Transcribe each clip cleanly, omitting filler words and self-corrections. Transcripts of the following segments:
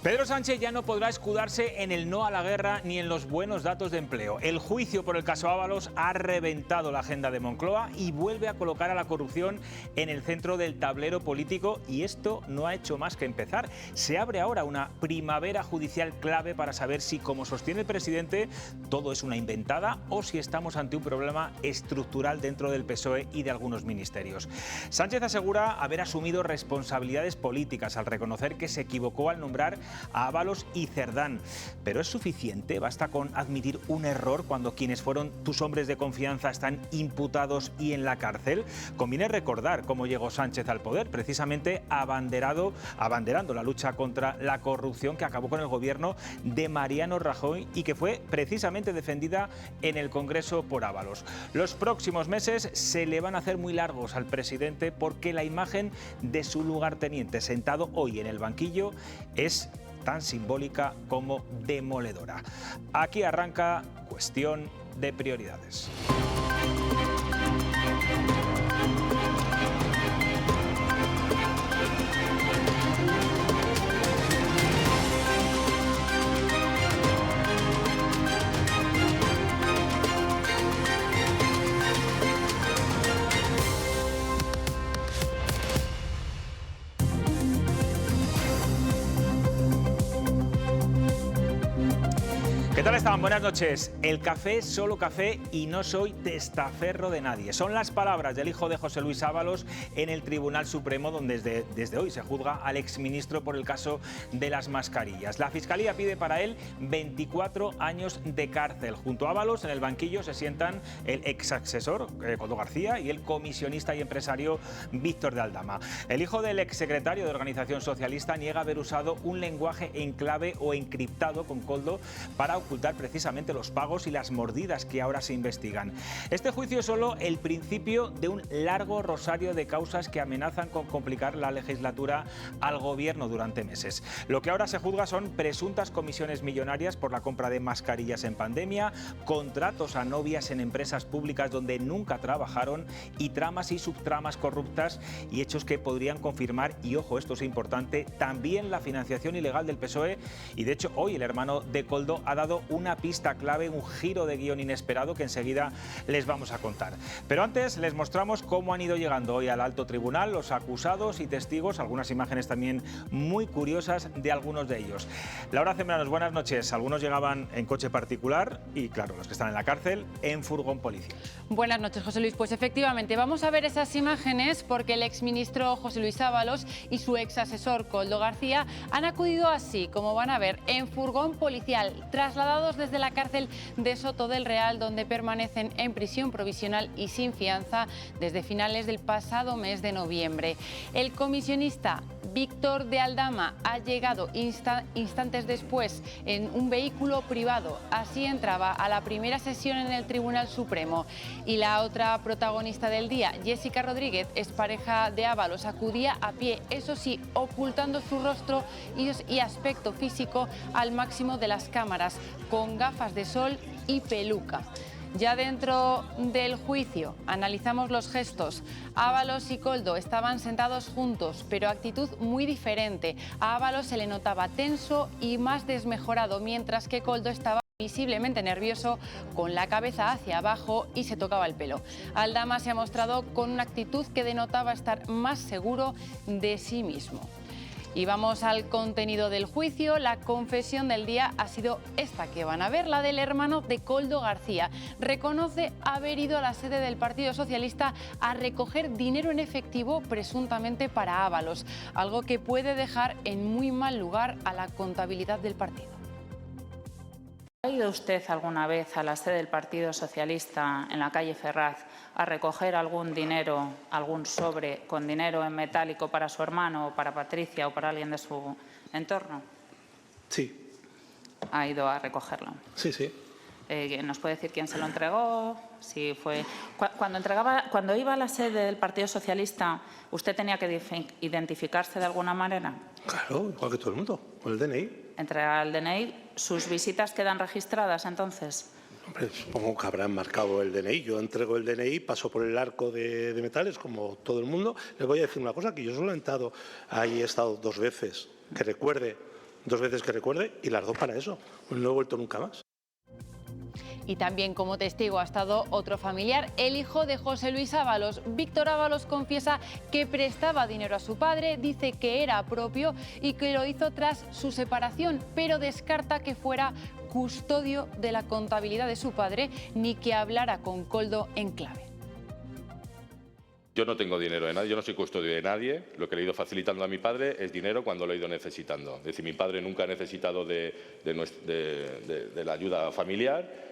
Pedro Sánchez ya no podrá escudarse en el no a la guerra ni en los buenos datos de empleo. El juicio por el caso Ábalos ha reventado la agenda de Moncloa y vuelve a colocar a la corrupción en el centro del tablero político, y esto no ha hecho más que empezar. Se abre ahora una primavera judicial clave para saber si, como sostiene el presidente, todo es una inventada o si estamos ante un problema estructural dentro del PSOE y de algunos ministerios. Sánchez asegura haber asumido responsabilidades políticas al reconocer que se equivocó al nombrar a Ábalos y Cerdán. ¿Pero es suficiente? ¿Basta con admitir un error cuando quienes fueron tus hombres de confianza están imputados y en la cárcel? Conviene recordar cómo llegó Sánchez al poder, precisamente abanderando la lucha contra la corrupción que acabó con el gobierno de Mariano Rajoy y que fue precisamente defendida en el Congreso por Ábalos. Los próximos meses se le van a hacer muy largos al presidente porque la imagen de su lugarteniente sentado hoy en el banquillo es tan simbólica como demoledora. Aquí arranca Cuestión de Prioridades. ¿Qué tal están? Buenas noches. El café es solo café y no soy testaferro de nadie. Son las palabras del hijo de José Luis Ábalos en el Tribunal Supremo, donde desde hoy se juzga al exministro por el caso de las mascarillas. La Fiscalía pide para él 24 años de cárcel. Junto a Ábalos, en el banquillo se sientan el exasesor Koldo García y el comisionista y empresario Víctor de Aldama. El hijo del exsecretario de Organización Socialista niega haber usado un lenguaje en clave o encriptado con Koldo para ocultar precisamente los pagos y las mordidas que ahora se investigan. Este juicio es solo el principio de un largo rosario de causas que amenazan con complicar la legislatura al gobierno durante meses. Lo que ahora se juzga son presuntas comisiones millonarias por la compra de mascarillas en pandemia, contratos a novias en empresas públicas donde nunca trabajaron y tramas y subtramas corruptas y hechos que podrían confirmar, y ojo, esto es importante, también la financiación ilegal del PSOE. Y de hecho hoy el hermano de Koldo ha dado una pista clave, un giro de guión inesperado que enseguida les vamos a contar. Pero antes les mostramos cómo han ido llegando hoy al alto tribunal los acusados y testigos, algunas imágenes también muy curiosas de algunos de ellos. Laura Zembranos, buenas noches. Algunos llegaban en coche particular y, claro, los que están en la cárcel, en furgón policial. Buenas noches, José Luis. Pues efectivamente, vamos a ver esas imágenes porque el exministro José Luis Ábalos y su exasesor Koldo García han acudido así, como van a ver, en furgón policial, trasladados desde la cárcel de Soto del Real, donde permanecen en prisión provisional y sin fianza desde finales del pasado mes de noviembre. El comisionista Víctor de Aldama ha llegado instantes después en un vehículo privado. Así entraba a la primera sesión en el Tribunal Supremo. Y la otra protagonista del día, Jessica Rodríguez, expareja de Ábalos, acudía a pie, eso sí, ocultando su rostro y aspecto físico al máximo de las cámaras, con gafas de sol y peluca. Ya dentro del juicio analizamos los gestos. Ábalos y Koldo estaban sentados juntos, pero actitud muy diferente. A Ábalos se le notaba tenso y más desmejorado, mientras que Koldo estaba visiblemente nervioso, con la cabeza hacia abajo y se tocaba el pelo. Aldama se ha mostrado con una actitud que denotaba estar más seguro de sí mismo. Y vamos al contenido del juicio. La confesión del día ha sido esta que van a ver, la del hermano de Koldo García. Reconoce haber ido a la sede del Partido Socialista a recoger dinero en efectivo presuntamente para Ábalos, algo que puede dejar en muy mal lugar a la contabilidad del partido. ¿Ha ido usted alguna vez a la sede del Partido Socialista en la calle Ferraz a recoger algún dinero, algún sobre con dinero en metálico para su hermano o para Patricia o para alguien de su entorno? Sí. ¿Ha ido a recogerlo? Sí, sí. ¿Nos puede decir quién se lo entregó? Si fue... Cuando iba a la sede del Partido Socialista, ¿usted tenía que identificarse de alguna manera? Claro, igual que todo el mundo, con el DNI. Entregar el DNI. ¿Sus visitas quedan registradas entonces? Hombre, supongo que habrán marcado el DNI. Yo entrego el DNI, paso por el arco de metales, como todo el mundo. Les voy a decir una cosa, que yo solo he estado ahí, he estado 2 veces. Que recuerde, 2 veces que recuerde y las 2 para eso. No he vuelto nunca más. Y también como testigo ha estado otro familiar, el hijo de José Luis Ábalos. Víctor Ábalos confiesa que prestaba dinero a su padre, dice que era propio y que lo hizo tras su separación, pero descarta que fuera custodio de la contabilidad de su padre ni que hablara con Koldo en clave. Yo no tengo dinero de nadie, yo no soy custodio de nadie. Lo que le he ido facilitando a mi padre es dinero cuando lo he ido necesitando. Es decir, mi padre nunca ha necesitado de la ayuda familiar.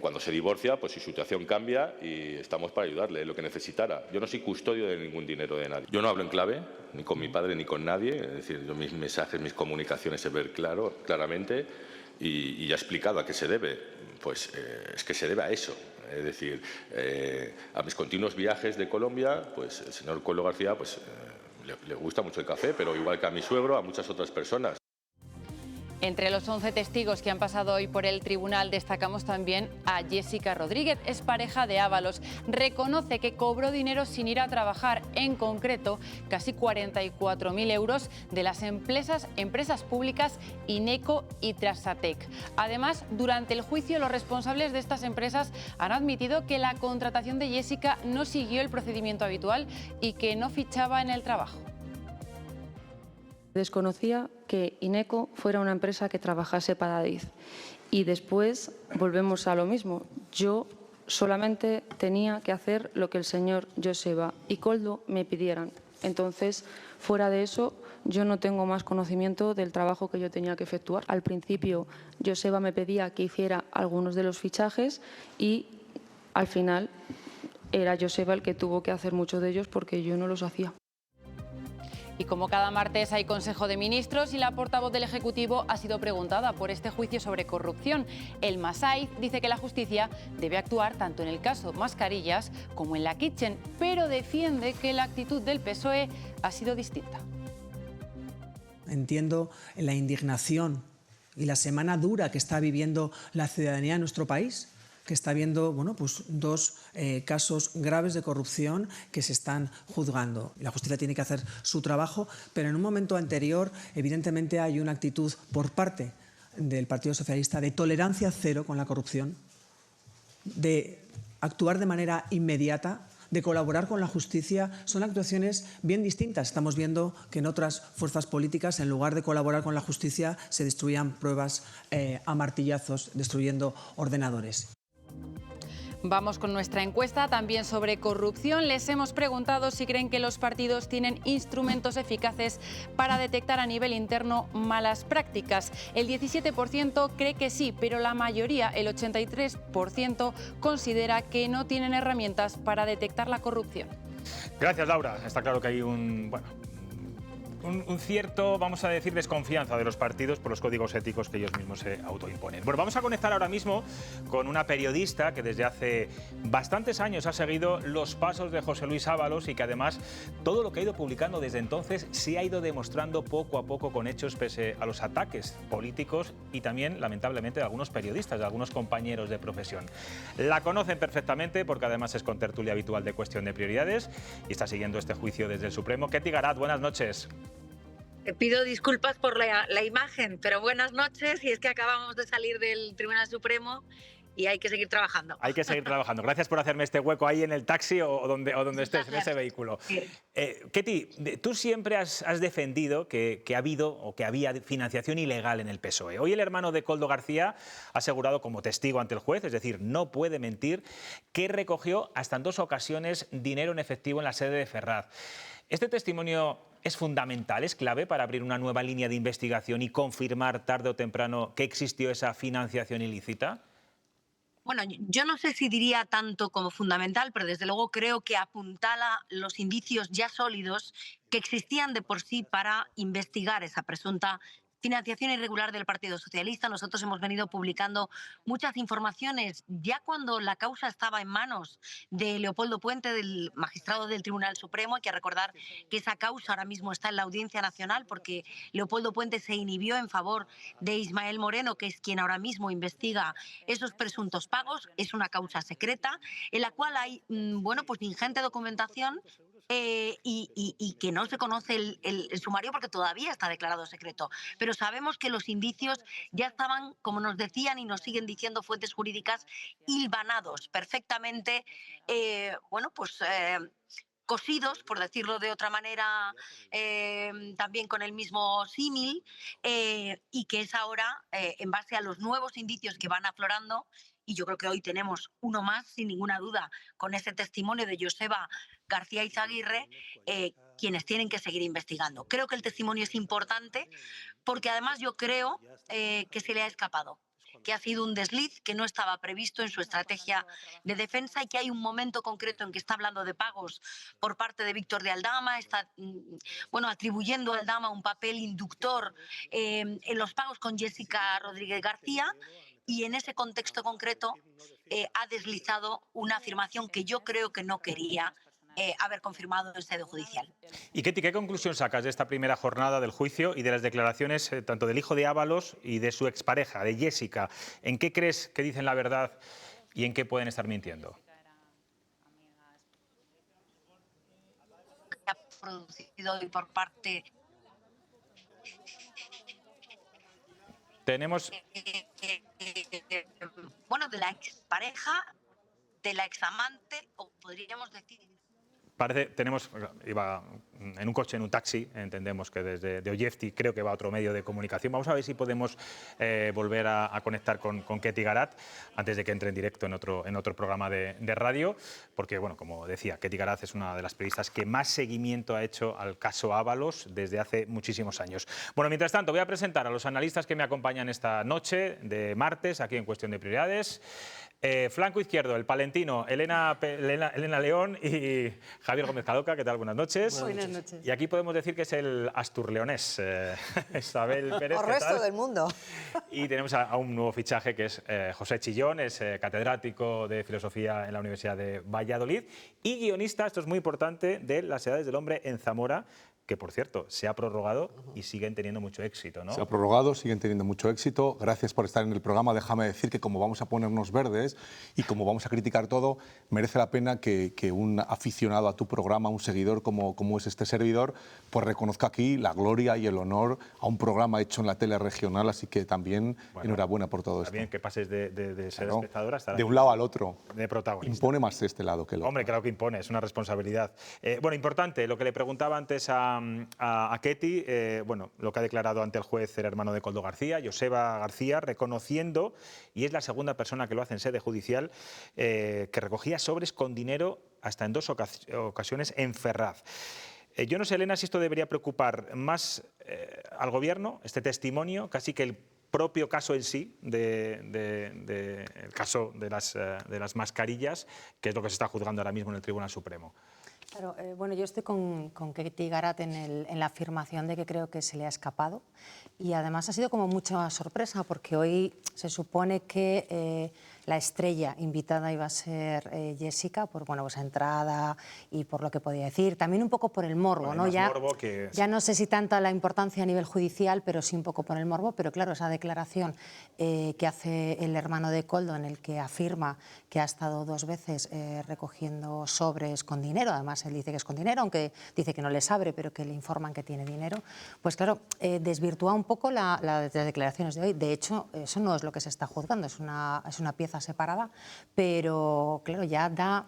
Cuando se divorcia, pues su situación cambia y estamos para ayudarle en lo que necesitara. Yo no soy custodio de ningún dinero de nadie. Yo no hablo en clave, ni con mi padre ni con nadie. Es decir, yo mis mensajes, mis comunicaciones se ven claramente y ya he explicado a qué se debe. Pues es que se debe a eso. Es decir, a mis continuos viajes de Colombia, pues el señor Koldo García pues, le gusta mucho el café, pero igual que a mi suegro, a muchas otras personas. Entre los 11 testigos que han pasado hoy por el tribunal destacamos también a Jessica Rodríguez, es pareja de Ábalos. Reconoce que cobró dinero sin ir a trabajar, en concreto casi 44.000 euros de las empresas públicas Ineco y Trasatec. Además, durante el juicio los responsables de estas empresas han admitido que la contratación de Jessica no siguió el procedimiento habitual y que no fichaba en el trabajo. Desconocía que Ineco fuera una empresa que trabajase para Adif y después volvemos a lo mismo. Yo solamente tenía que hacer lo que el señor Joseba y Koldo me pidieran. Entonces, fuera de eso, yo no tengo más conocimiento del trabajo que yo tenía que efectuar. Al principio, Joseba me pedía que hiciera algunos de los fichajes y al final era Joseba el que tuvo que hacer muchos de ellos porque yo no los hacía. Y como cada martes hay Consejo de Ministros y la portavoz del Ejecutivo ha sido preguntada por este juicio sobre corrupción. El Masaiz dice que la justicia debe actuar tanto en el caso Mascarillas como en la Kitchen, pero defiende que la actitud del PSOE ha sido distinta. Entiendo la indignación y la semana dura que está viviendo la ciudadanía de nuestro país, que está viendo pues 2 casos graves de corrupción que se están juzgando. La justicia tiene que hacer su trabajo, pero en un momento anterior, evidentemente, hay una actitud por parte del Partido Socialista de tolerancia cero con la corrupción, de actuar de manera inmediata, de colaborar con la justicia. Son actuaciones bien distintas. Estamos viendo que en otras fuerzas políticas, en lugar de colaborar con la justicia, se destruían pruebas a martillazos, destruyendo ordenadores. Vamos con nuestra encuesta también sobre corrupción. Les hemos preguntado si creen que los partidos tienen instrumentos eficaces para detectar a nivel interno malas prácticas. El 17% cree que sí, pero la mayoría, el 83%, considera que no tienen herramientas para detectar la corrupción. Gracias, Laura. Está claro que hay un cierto, vamos a decir, desconfianza de los partidos por los códigos éticos que ellos mismos se autoimponen. Bueno, vamos a conectar ahora mismo con una periodista que desde hace bastantes años ha seguido los pasos de José Luis Ábalos y que además todo lo que ha ido publicando desde entonces se ha ido demostrando poco a poco con hechos pese a los ataques políticos y también, lamentablemente, de algunos periodistas, de algunos compañeros de profesión. La conocen perfectamente porque además es contertulia habitual de Cuestión de Prioridades y está siguiendo este juicio desde el Supremo. Ketty Garat, buenas noches. Pido disculpas por la imagen, pero buenas noches. Y es que acabamos de salir del Tribunal Supremo y hay que seguir trabajando. Hay que seguir trabajando. Gracias por hacerme este hueco ahí en el taxi o donde estés, en ese vehículo. Sí. Ketty, tú siempre has defendido que ha habido o que había financiación ilegal en el PSOE. Hoy el hermano de Koldo García ha asegurado como testigo ante el juez, es decir, no puede mentir, que recogió hasta en 2 ocasiones dinero en efectivo en la sede de Ferraz. Este testimonio es fundamental, es clave para abrir una nueva línea de investigación y confirmar tarde o temprano que existió esa financiación ilícita. Bueno, yo no sé si diría tanto como fundamental, pero desde luego creo que apuntala los indicios ya sólidos que existían de por sí para investigar esa presunta financiación irregular del Partido Socialista. Nosotros hemos venido publicando muchas informaciones ya cuando la causa estaba en manos de Leopoldo Puente, del magistrado del Tribunal Supremo. Hay que recordar que esa causa ahora mismo está en la Audiencia Nacional porque Leopoldo Puente se inhibió en favor de Ismael Moreno, que es quien ahora mismo investiga esos presuntos pagos. Es una causa secreta en la cual hay ingente documentación y que no se conoce el sumario porque todavía está declarado secreto. Pero sabemos que los indicios ya estaban, como nos decían y nos siguen diciendo fuentes jurídicas, hilvanados perfectamente, cosidos, por decirlo de otra manera, también con el mismo símil, y que es ahora, en base a los nuevos indicios que van aflorando, y yo creo que hoy tenemos uno más, sin ninguna duda, con ese testimonio de Joseba García Izaguirre, quienes tienen que seguir investigando. Creo que el testimonio es importante porque además yo creo que se le ha escapado, que ha sido un desliz que no estaba previsto en su estrategia de defensa y que hay un momento concreto en que está hablando de pagos por parte de Víctor de Aldama, está atribuyendo a Aldama un papel inductor en los pagos con Jessica Rodríguez García, y en ese contexto concreto ha deslizado una afirmación que yo creo que no quería haber confirmado en sede judicial. Y Ketty, ¿qué conclusión sacas de esta primera jornada del juicio y de las declaraciones tanto del hijo de Ábalos y de su expareja, de Jessica? ¿En qué crees que dicen la verdad y en qué pueden estar mintiendo? Ha producido hoy por parte Tenemos... de la expareja, de la examante, o podríamos decir... Iba en un coche, en un taxi, entendemos que desde de Ollefti, creo que va a otro medio de comunicación. Vamos a ver si podemos volver a conectar con Ketty Garat antes de que entre en directo en otro programa de radio, porque, bueno, como decía, Ketty Garat es una de las periodistas que más seguimiento ha hecho al caso Ábalos desde hace muchísimos años. Bueno, mientras tanto, voy a presentar a los analistas que me acompañan esta noche de martes, aquí en Cuestión de Prioridades. Flanco izquierdo, el palentino, Elena León y Javier Gómez Cadoca. ¿Qué tal? Buenas noches. Buenas noches. Y aquí podemos decir que es el asturleonés, Isabel Pérez. O resto del mundo. Y tenemos a un nuevo fichaje que es José Chillón, es catedrático de Filosofía en la Universidad de Valladolid y guionista, esto es muy importante, de Las Edades del Hombre en Zamora, que, por cierto, se ha prorrogado y siguen teniendo mucho éxito, ¿no? Se ha prorrogado, siguen teniendo mucho éxito. Gracias por estar en el programa. Déjame decir que como vamos a ponernos verdes y como vamos a criticar todo, merece la pena que un aficionado a tu programa, un seguidor como es este servidor, pues reconozca aquí la gloria y el honor a un programa hecho en la tele regional. Así que también enhorabuena por todo esto. Está bien que pases de ser espectadora hasta de un lado al otro. De protagonista. Impone más este lado que el otro. Hombre, claro que impone, es una responsabilidad. Bueno, importante, lo que le preguntaba antes a Ketty, lo que ha declarado ante el juez el hermano de Koldo García, Joseba García, reconociendo, y es la segunda persona que lo hace en sede judicial, que recogía sobres con dinero hasta en 2 ocasiones en Ferraz. Yo no sé, Elena, si esto debería preocupar más al Gobierno, este testimonio, casi que el propio caso en sí, el caso de las mascarillas, que es lo que se está juzgando ahora mismo en el Tribunal Supremo. Claro, yo estoy con Ketty Garat en la afirmación de que creo que se le ha escapado y además ha sido como mucha sorpresa porque hoy se supone que la estrella invitada iba a ser Jessica por entrada y por lo que podía decir, también un poco por el morbo, ¿no? Ya no sé si tanta la importancia a nivel judicial, pero sí un poco por el morbo, pero claro, esa declaración que hace el hermano de Koldo en el que afirma que ha estado 2 veces recogiendo sobres con dinero, además él dice que es con dinero, aunque dice que no les abre, pero que le informan que tiene dinero, pues claro, desvirtúa un poco las declaraciones de hoy. De hecho, eso no es lo que se está juzgando, es una pieza separada, pero claro, ya da,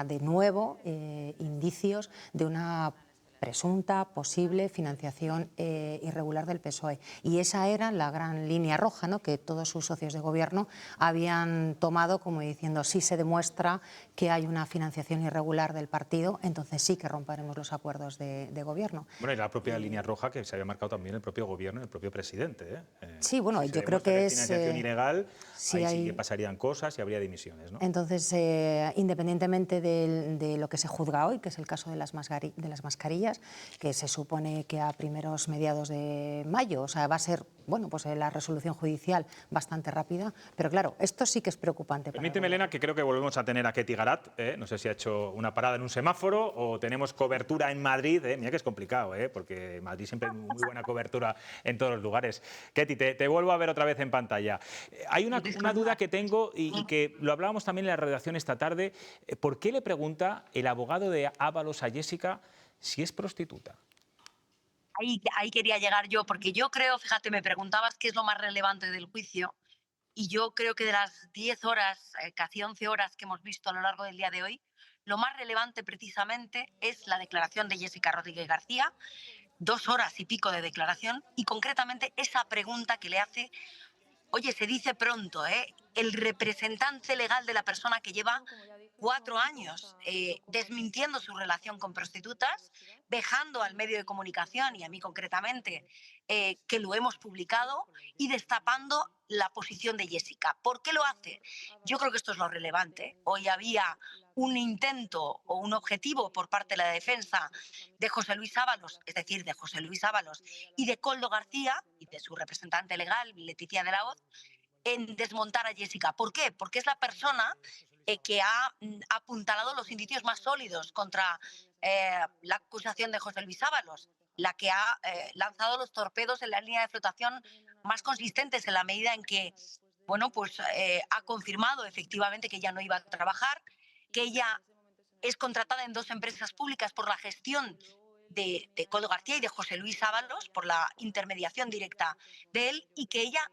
de nuevo indicios de una presunta, posible financiación irregular del PSOE. Y esa era la gran línea roja, ¿no?, que todos sus socios de gobierno habían tomado como diciendo, si se demuestra que hay una financiación irregular del partido, entonces sí que romperemos los acuerdos de gobierno. Bueno, y la propia línea roja que se había marcado también el propio gobierno y el propio presidente. Sí, bueno, si yo creo que es... financiación ilegal, sí ahí sí que pasarían cosas y habría dimisiones, ¿no? Entonces, independientemente de lo que se juzga hoy, que es el caso de las mascarillas, audiencias, que se supone que a mediados de mayo, o sea, va a ser, bueno, pues la resolución judicial bastante rápida, pero claro, esto sí que es preocupante. Permíteme, Elena, que creo que volvemos a tener a Ketty Garat, no sé si ha hecho una parada en un semáforo o tenemos cobertura en Madrid, mira que es complicado, porque en Madrid siempre hay muy buena cobertura en todos los lugares. Ketty, te vuelvo a ver otra vez en pantalla. Hay una duda que tengo y que lo hablábamos también en la redacción esta tarde. ¿Por qué le pregunta el abogado de Ábalos a Jessica si es prostituta? Ahí quería llegar yo, porque yo creo, fíjate, me preguntabas qué es lo más relevante del juicio, y yo creo que de las 10 horas, casi 11 horas que hemos visto a lo largo del día de hoy, lo más relevante precisamente es la declaración de Jessica Rodríguez García, 2 horas y pico de declaración, y concretamente esa pregunta que le hace, oye, se dice pronto, el representante legal de la persona que lleva 4 años desmintiendo su relación con prostitutas, vejando al medio de comunicación y a mí concretamente, que lo hemos publicado, y destapando la posición de Jessica. ¿Por qué lo hace? Yo creo que esto es lo relevante. Hoy había un intento o un objetivo por parte de la defensa de José Luis Ábalos, es decir, de José Luis Ábalos y de Koldo García y de su representante legal, Leticia de la Hoz, en desmontar a Jessica. ¿Por qué? Porque es la persona que ha apuntalado los indicios más sólidos contra la acusación de José Luis Ábalos, la que ha lanzado los torpedos en la línea de flotación más consistentes, en la medida en que, bueno, pues ha confirmado efectivamente que ella no iba a trabajar, que ella es contratada en 2 empresas públicas por la gestión de Koldo García y de José Luis Ábalos, por la intermediación directa de él, y que ella,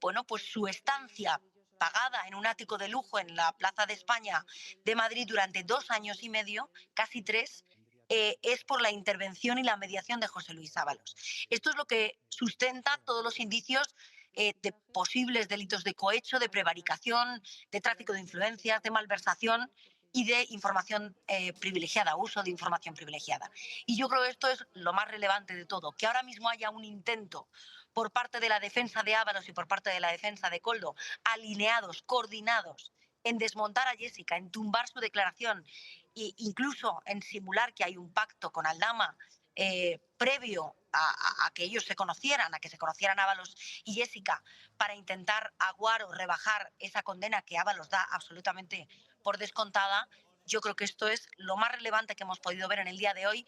bueno, pues su estancia pagada en un ático de lujo en la Plaza de España de Madrid durante 2 años y medio, casi 3, es por la intervención y la mediación de José Luis Ábalos. Esto es lo que sustenta todos los indicios de posibles delitos de cohecho, de prevaricación, de tráfico de influencias, de malversación y de información privilegiada, uso de información privilegiada. Y yo creo que esto es lo más relevante de todo, que ahora mismo haya un intento por parte de la defensa de Ábalos y por parte de la defensa de Koldo, alineados, coordinados, en desmontar a Jessica, en tumbar su declaración e incluso en simular que hay un pacto con Aldama previo a que ellos se conocieran, a que se conocieran Ábalos y Jessica, para intentar aguar o rebajar esa condena que Ábalos da absolutamente por descontada. Yo creo que esto es lo más relevante que hemos podido ver en el día de hoy.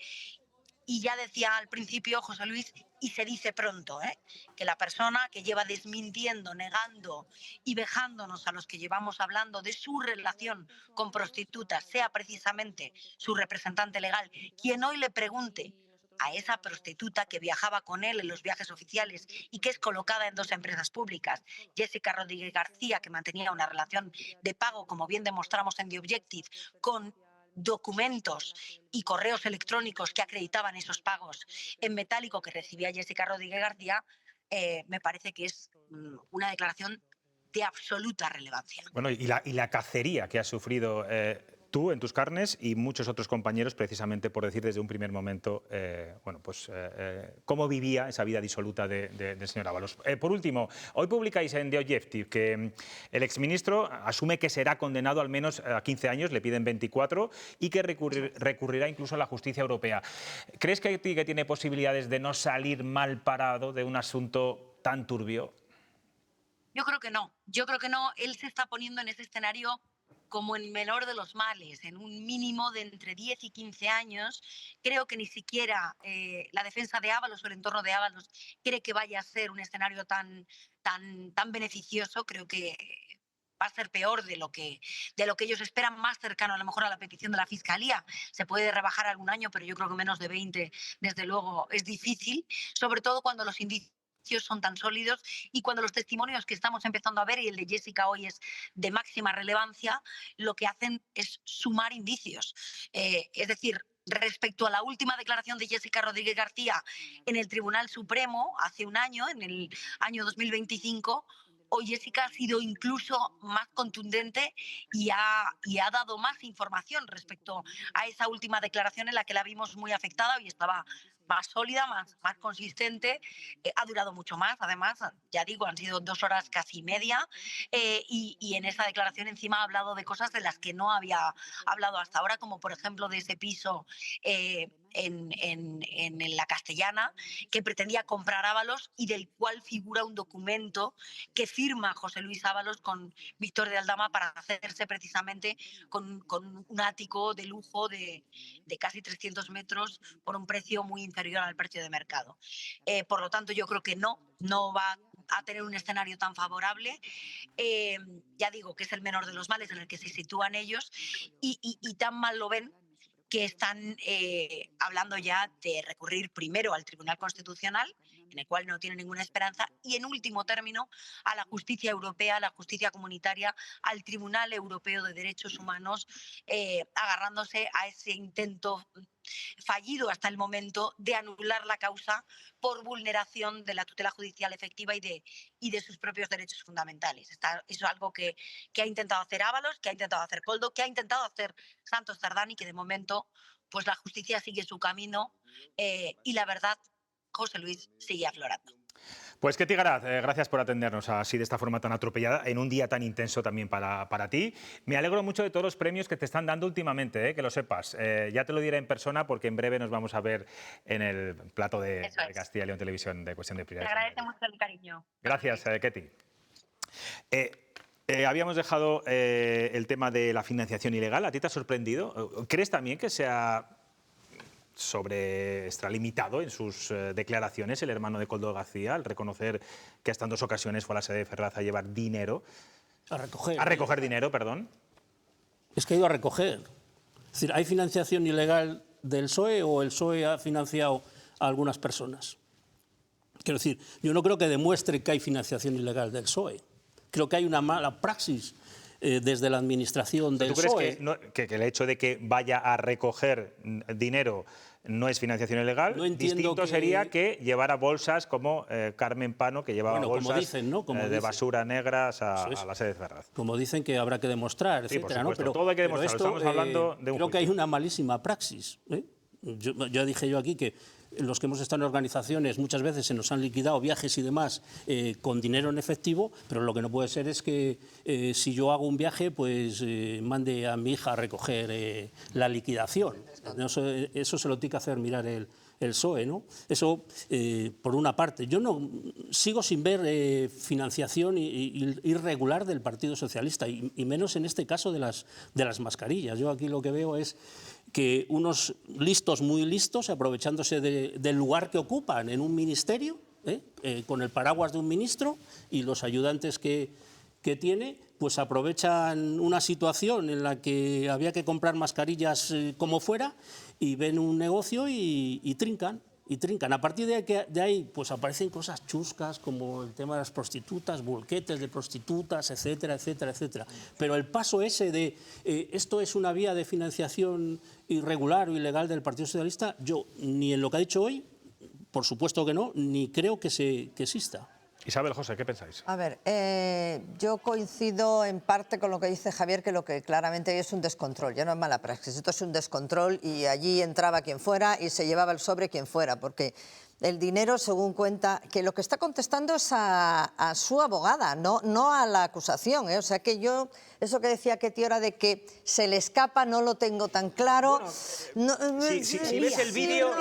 Y ya decía al principio José Luis, y se dice pronto, que la persona que lleva desmintiendo, negando y vejándonos a los que llevamos hablando de su relación con prostitutas sea precisamente su representante legal, quien hoy le pregunte a esa prostituta que viajaba con él en los viajes oficiales y que es colocada en 2 empresas públicas, Jessica Rodríguez García, que mantenía una relación de pago, como bien demostramos en The Objective, con documentos y correos electrónicos que acreditaban esos pagos en metálico que recibía Jessica Rodríguez García, me parece que es una declaración de absoluta relevancia. Bueno, y la cacería que has sufrido tú en tus carnes y muchos otros compañeros, precisamente por decir desde un primer momento, bueno, pues cómo vivía esa vida disoluta del señor Ábalos. Por último, hoy publicáis en The Objective que el exministro asume que será condenado al menos a 15 años, le piden 24, y que recurrirá incluso a la justicia europea. ¿Crees que tiene posibilidades de no salir mal parado de un asunto tan turbio? Yo creo que no. Yo creo que no. Él se está poniendo en ese escenario como el menor de los males, en un mínimo de entre 10 y 15 años. Creo que ni siquiera la defensa de Ábalos o el entorno de Ábalos cree que vaya a ser un escenario tan beneficioso. Creo que va a ser peor de lo que ellos esperan, más cercano a lo mejor a la petición de la Fiscalía. Se puede rebajar algún año, pero yo creo que menos de 20, desde luego, es difícil, sobre todo cuando los indicios son tan sólidos y cuando los testimonios que estamos empezando a ver, y el de Jessica hoy es de máxima relevancia, lo que hacen es sumar indicios. Es decir, respecto a la última declaración de Jessica Rodríguez García en el Tribunal Supremo hace un año, en el año 2025, hoy Jessica ha sido incluso más contundente y ha dado más información respecto a esa última declaración en la que la vimos muy afectada y estaba más sólida, más consistente, ha durado mucho más, además, ya digo, han sido 2 horas casi media, y en esa declaración encima ha hablado de cosas de las que no había hablado hasta ahora, como por ejemplo de ese piso en la Castellana que pretendía comprar Ábalos y del cual figura un documento que firma José Luis Ábalos con Víctor de Aldama para hacerse precisamente con un ático de lujo de casi 300 metros por un precio muy inferior al precio de mercado. Por lo tanto, yo creo que no va a tener un escenario tan favorable. Ya digo que es el menor de los males en el que se sitúan ellos y tan mal lo ven que están hablando ya de recurrir primero al Tribunal Constitucional, en el cual no tienen ninguna esperanza, y en último término a la justicia europea, a la justicia comunitaria, al Tribunal Europeo de Derechos Humanos, agarrándose a ese intento fallido hasta el momento de anular la causa por vulneración de la tutela judicial efectiva y de sus propios derechos fundamentales. Eso es algo que ha intentado hacer Ábalos, que ha intentado hacer Koldo, que ha intentado hacer Santos Cerdán y que de momento pues la justicia sigue su camino y la verdad, José Luis, sigue aflorando. Pues Ketty Garat, gracias por atendernos así de esta forma tan atropellada, en un día tan intenso también para ti. Me alegro mucho de todos los premios que te están dando últimamente, que lo sepas. Ya te lo diré en persona porque en breve nos vamos a ver en el plato de Castilla y León Televisión de Cuestión de Prioridades. Te agradece mucho el cariño. Gracias, Ketty. Habíamos dejado el tema de la financiación ilegal. ¿A ti te ha sorprendido? ¿Crees también que sea extralimitado en sus declaraciones el hermano de Koldo García al reconocer que hasta en 2 ocasiones fue a la sede de Ferraz a llevar dinero? A recoger dinero, perdón. Es que ha ido a recoger. Es decir, ¿hay financiación ilegal del PSOE o el PSOE ha financiado a algunas personas? Quiero decir, yo no creo que demuestre que hay financiación ilegal del PSOE. Creo que hay una mala praxis desde la administración del PSOE. ¿Tú crees que el hecho de que vaya a recoger dinero no es financiación ilegal? No entiendo. Distinto sería que llevara bolsas como Carmen Pano, que llevaba bolsas dicen, ¿no? de basura negras a la sede de Ferraz. Como dicen que habrá que demostrar, sí, etcétera, por supuesto, ¿no? todo hay que demostrarlo. Estamos hablando de un creo que hay una malísima praxis. Ya dije yo aquí que los que hemos estado en organizaciones muchas veces se nos han liquidado viajes y demás con dinero en efectivo, pero lo que no puede ser es que si yo hago un viaje, pues mande a mi hija a recoger la liquidación. Eso se lo tiene que hacer mirar el PSOE, ¿no? Eso, por una parte. Yo no sigo sin ver financiación irregular del Partido Socialista, y menos en este caso de las mascarillas. Yo aquí lo que veo es que unos listos, muy listos, aprovechándose del lugar que ocupan en un ministerio, con el paraguas de un ministro y los ayudantes que tiene, pues aprovechan una situación en la que había que comprar mascarillas como fuera y ven un negocio y trincan. A partir de ahí pues aparecen cosas chuscas como el tema de las prostitutas, bulquetes de prostitutas, etcétera, etcétera, etcétera. Pero el paso ese de esto es una vía de financiación irregular o ilegal del Partido Socialista, yo ni en lo que ha dicho hoy, por supuesto que no, ni creo que exista. Isabel, José, ¿qué pensáis? A ver, yo coincido en parte con lo que dice Javier, que lo que claramente es un descontrol, ya no es mala praxis, esto es un descontrol y allí entraba quien fuera y se llevaba el sobre quien fuera, porque el dinero, según cuenta, que lo que está contestando es a su abogada, no a la acusación, O sea que yo, eso que decía Ketty ahora de que se le escapa, no lo tengo tan claro. Si ves el vídeo,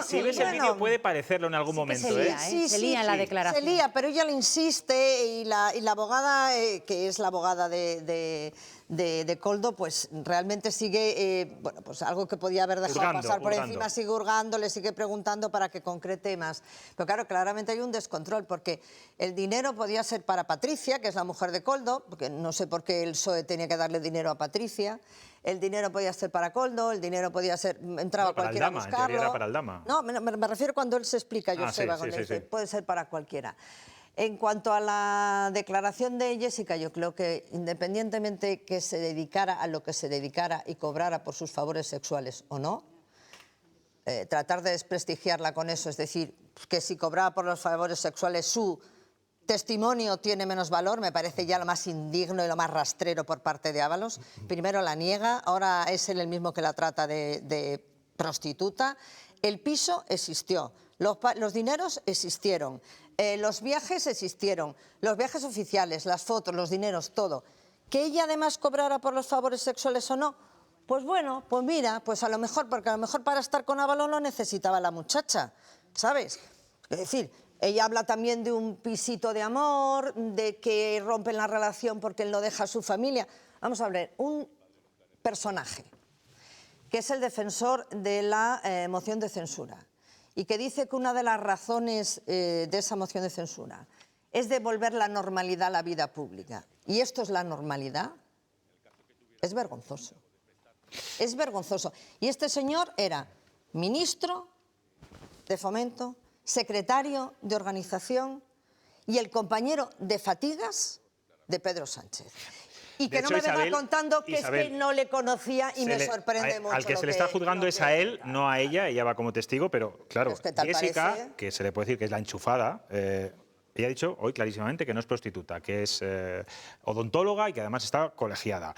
puede parecerlo en algún momento. Se lía en la declaración. Se lía, pero ella le insiste y la abogada, que es la abogada de Koldo, pues realmente sigue, bueno, pues algo que podía haber dejado pasar por encima, sigue hurgando, le sigue preguntando para que concrete más. Pero claro, claramente hay un descontrol, porque el dinero podía ser para Patricia, que es la mujer de Koldo, porque no sé por qué el PSOE tenía que darle dinero a Patricia, el dinero podía ser para Koldo, el dinero podía ser, entraba cualquiera a buscarlo. Era para Aldama. No, me refiero cuando él se explica, Joseba, cuando dice, puede ser para cualquiera. En cuanto a la declaración de Jessica, yo creo que independientemente que se dedicara a lo que se dedicara y cobrara por sus favores sexuales o no, tratar de desprestigiarla con eso, es decir, que si cobraba por los favores sexuales su testimonio tiene menos valor, me parece ya lo más indigno y lo más rastrero por parte de Ábalos. Primero la niega, ahora es él el mismo que la trata de prostituta. El piso existió. Los dineros existieron, los viajes existieron, los viajes oficiales, las fotos, los dineros, todo. ¿Que ella además cobrara por los favores sexuales o no? Pues bueno, pues mira, pues a lo mejor, porque a lo mejor para estar con Ábalos lo necesitaba la muchacha, ¿sabes? Es decir, ella habla también de un pisito de amor, de que rompen la relación porque él no deja a su familia. Vamos a ver, un personaje que es el defensor de la moción de censura y que dice que una de las razones de esa moción de censura es devolver la normalidad a la vida pública. ¿Y esto es la normalidad? Es vergonzoso. Es vergonzoso. Y este señor era ministro de Fomento, secretario de Organización y el compañero de fatigas de Pedro Sánchez. Y que no me venga contando que es que no le conocía y me sorprende mucho. Al que se le está juzgando es a él, no a ella. Ella va como testigo, pero claro, Jessica, que se le puede decir que es la enchufada, ella ha dicho hoy clarísimamente que no es prostituta, que es odontóloga y que además está colegiada,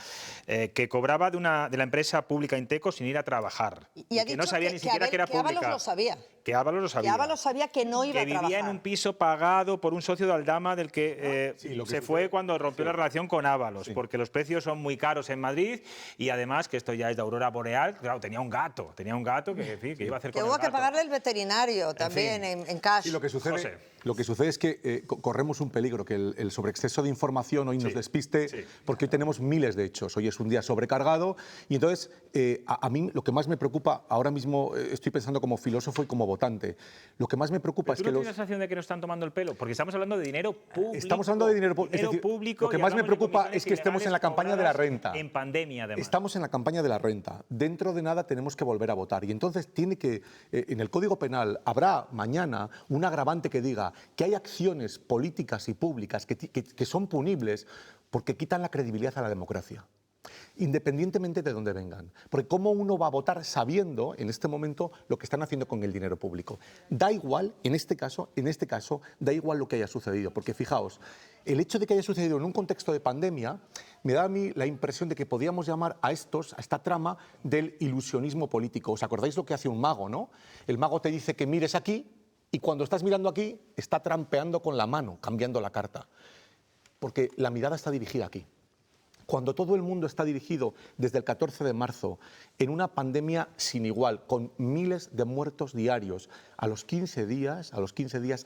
que cobraba de la empresa pública Inteco sin ir a trabajar, y que no sabía ni siquiera que era pública. Que Ábalos lo sabía. Que Ábalos lo sabía. Que Ábalos sabía que no iba a trabajar. Que vivía en un piso pagado por un socio de Aldama del que se fue cuando rompió la relación con Ábalos, porque los precios son muy caros en Madrid y además, que esto ya es de aurora boreal, claro, tenía un gato que iba a hacer con el gato. Que hubo que pagarle el veterinario también en cash. Y lo que sucede es que corremos un peligro, que el sobreexceso de información hoy nos despiste, porque hoy tenemos miles de hechos. Hoy es un día sobrecargado y entonces a mí lo que más me preocupa, ahora mismo estoy pensando como filósofo y como votante, lo que más me preocupa es que ¿Tú no tienes la sensación de que nos están tomando el pelo? Porque estamos hablando de dinero público. Estamos hablando de dinero público. Lo que más me preocupa es que estemos en la campaña de la renta. En pandemia, además. Estamos en la campaña de la renta. Dentro de nada tenemos que volver a votar. Y entonces tiene que, en el Código Penal, habrá mañana un agravante que diga que hay acciones políticas y públicas que son punibles porque quitan la credibilidad a la democracia, independientemente de dónde vengan. Porque ¿cómo uno va a votar sabiendo en este momento lo que están haciendo con el dinero público? Da igual, en este caso, da igual lo que haya sucedido. Porque fijaos, el hecho de que haya sucedido en un contexto de pandemia me da a mí la impresión de que podíamos llamar a esta trama del ilusionismo político. ¿Os acordáis lo que hace un mago, no? El mago te dice que mires aquí y cuando estás mirando aquí está trampeando con la mano, cambiando la carta. Porque la mirada está dirigida aquí. Cuando todo el mundo está dirigido desde el 14 de marzo en una pandemia sin igual, con miles de muertos diarios, a los 15 días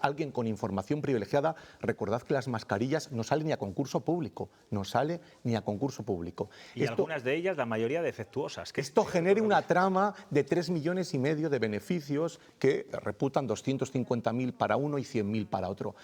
alguien con información privilegiada, recordad que las mascarillas no salen ni a concurso público, Y algunas de ellas, la mayoría defectuosas. Esto genera una trama de 3,5 millones de beneficios que reputan 250.000 para uno y 100.000 para otro.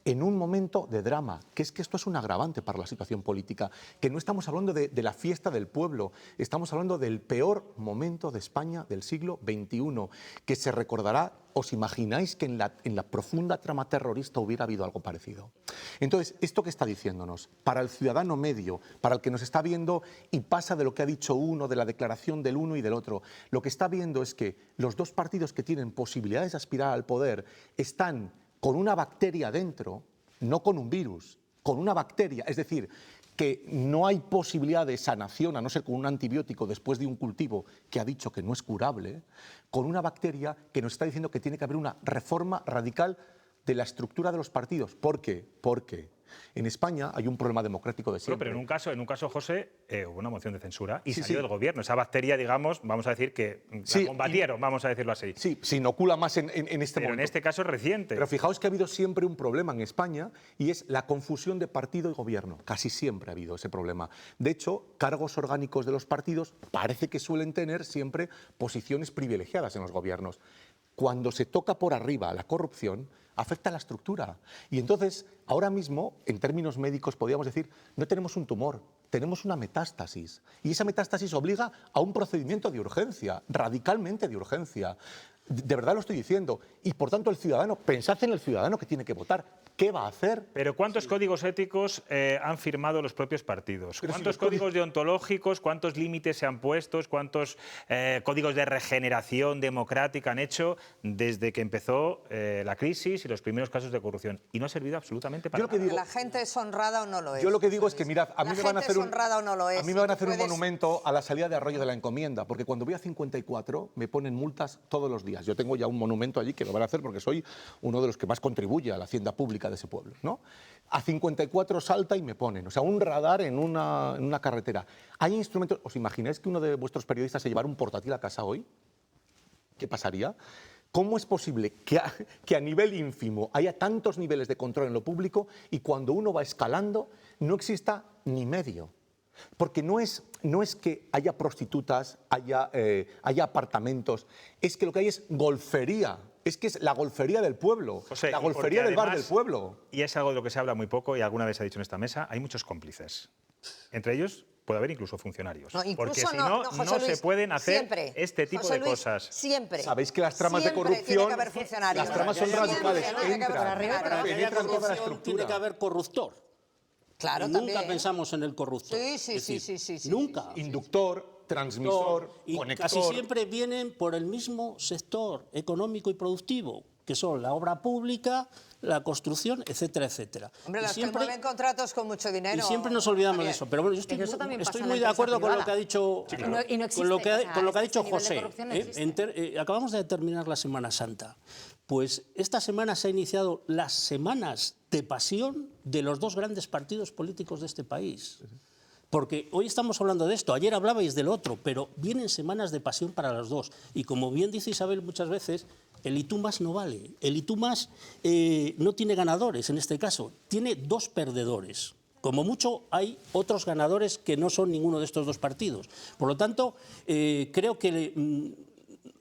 En un momento de drama, que es que esto es un agravante para la situación política, que no estamos hablando de la fiesta del pueblo, estamos hablando del peor momento de España del siglo XXI, que se recordará. ¿Os imagináis que en la profunda trama terrorista hubiera habido algo parecido? Entonces, ¿esto qué está diciéndonos? Para el ciudadano medio, para el que nos está viendo y pasa de lo que ha dicho uno, de la declaración del uno y del otro, lo que está viendo es que los dos partidos que tienen posibilidades de aspirar al poder están con una bacteria dentro, no con un virus, con una bacteria, es decir, que no hay posibilidad de sanación, a no ser con un antibiótico después de un cultivo que ha dicho que no es curable, con una bacteria que nos está diciendo que tiene que haber una reforma radical de la estructura de los partidos. ¿Por qué? Porque en España hay un problema democrático de siempre. Pero en un caso, José, hubo una moción de censura y salió del gobierno. Esa bacteria, digamos, vamos a decir que la combatieron, vamos a decirlo así. Sí, se inocula más en este momento. Pero en este caso es reciente. Pero fijaos que ha habido siempre un problema en España y es la confusión de partido y gobierno. Casi siempre ha habido ese problema. De hecho, cargos orgánicos de los partidos parece que suelen tener siempre posiciones privilegiadas en los gobiernos. Cuando se toca por arriba la corrupción, afecta a la estructura. Y entonces, ahora mismo, en términos médicos, podríamos decir, no tenemos un tumor, tenemos una metástasis. Y esa metástasis obliga a un procedimiento de urgencia, radicalmente de urgencia. De verdad lo estoy diciendo. Y por tanto, el ciudadano, pensad en el ciudadano que tiene que votar. ¿Qué va a hacer? Pero ¿cuántos códigos éticos han firmado los propios partidos? ¿Cuántos códigos deontológicos, cuántos límites se han puesto, cuántos códigos de regeneración democrática han hecho desde que empezó la crisis y los primeros casos de corrupción? Y no ha servido absolutamente para nada. ¿La gente es honrada o no lo es? Yo lo que digo es que, mirad, a mí me van a hacer un monumento a la salida de Arroyo de la Encomienda, porque cuando voy a 54 me ponen multas todos los días. Asturias. Yo tengo ya un monumento allí que lo van a hacer porque soy uno de los que más contribuye a la hacienda pública de ese pueblo, ¿no? A 54 salta y me ponen, o sea, un radar en una carretera. Hay instrumentos, ¿os imagináis que uno de vuestros periodistas se llevara un portátil a casa hoy? ¿Qué pasaría? ¿Cómo es posible que a nivel ínfimo haya tantos niveles de control en lo público y cuando uno va escalando no exista ni medio? Porque no es que haya prostitutas, haya apartamentos, es que lo que hay es golfería. Es que es la golfería del pueblo, José, la golfería del bar del pueblo. Y es algo de lo que se habla muy poco y alguna vez se ha dicho en esta mesa, hay muchos cómplices. Entre ellos puede haber incluso funcionarios. No, incluso porque si no, José Luis, se pueden hacer siempre, este tipo José de Luis, cosas. Siempre. Sabéis que las tramas de Siempre corrupción, tiene que haber funcionarios. las tramas son radicales, penetran toda la estructura. Tiene que haber corruptor. Claro, y también. nunca pensamos en el corruptor. Sí. Nunca. Inductor, transmisor, y conector. casi siempre vienen por el mismo sector económico y productivo, que son la obra pública, la construcción, etcétera, etcétera. Hombre, Y las que mueven contratos con mucho dinero. Y siempre nos olvidamos de eso. Pero bueno, yo estoy muy de acuerdo con lo que ha dicho, con lo que ha dicho José. Acabamos de terminar la Semana Santa. Pues esta semana se han iniciado las semanas de pasión de los dos grandes partidos políticos de este país. Porque hoy estamos hablando de esto, ayer hablabais del otro, pero vienen semanas de pasión para los dos. Y como bien dice Isabel muchas veces, el y tú más no vale. El y tú más no tiene ganadores en este caso, tiene dos perdedores. Como mucho hay otros ganadores que no son ninguno de estos dos partidos. Por lo tanto, creo que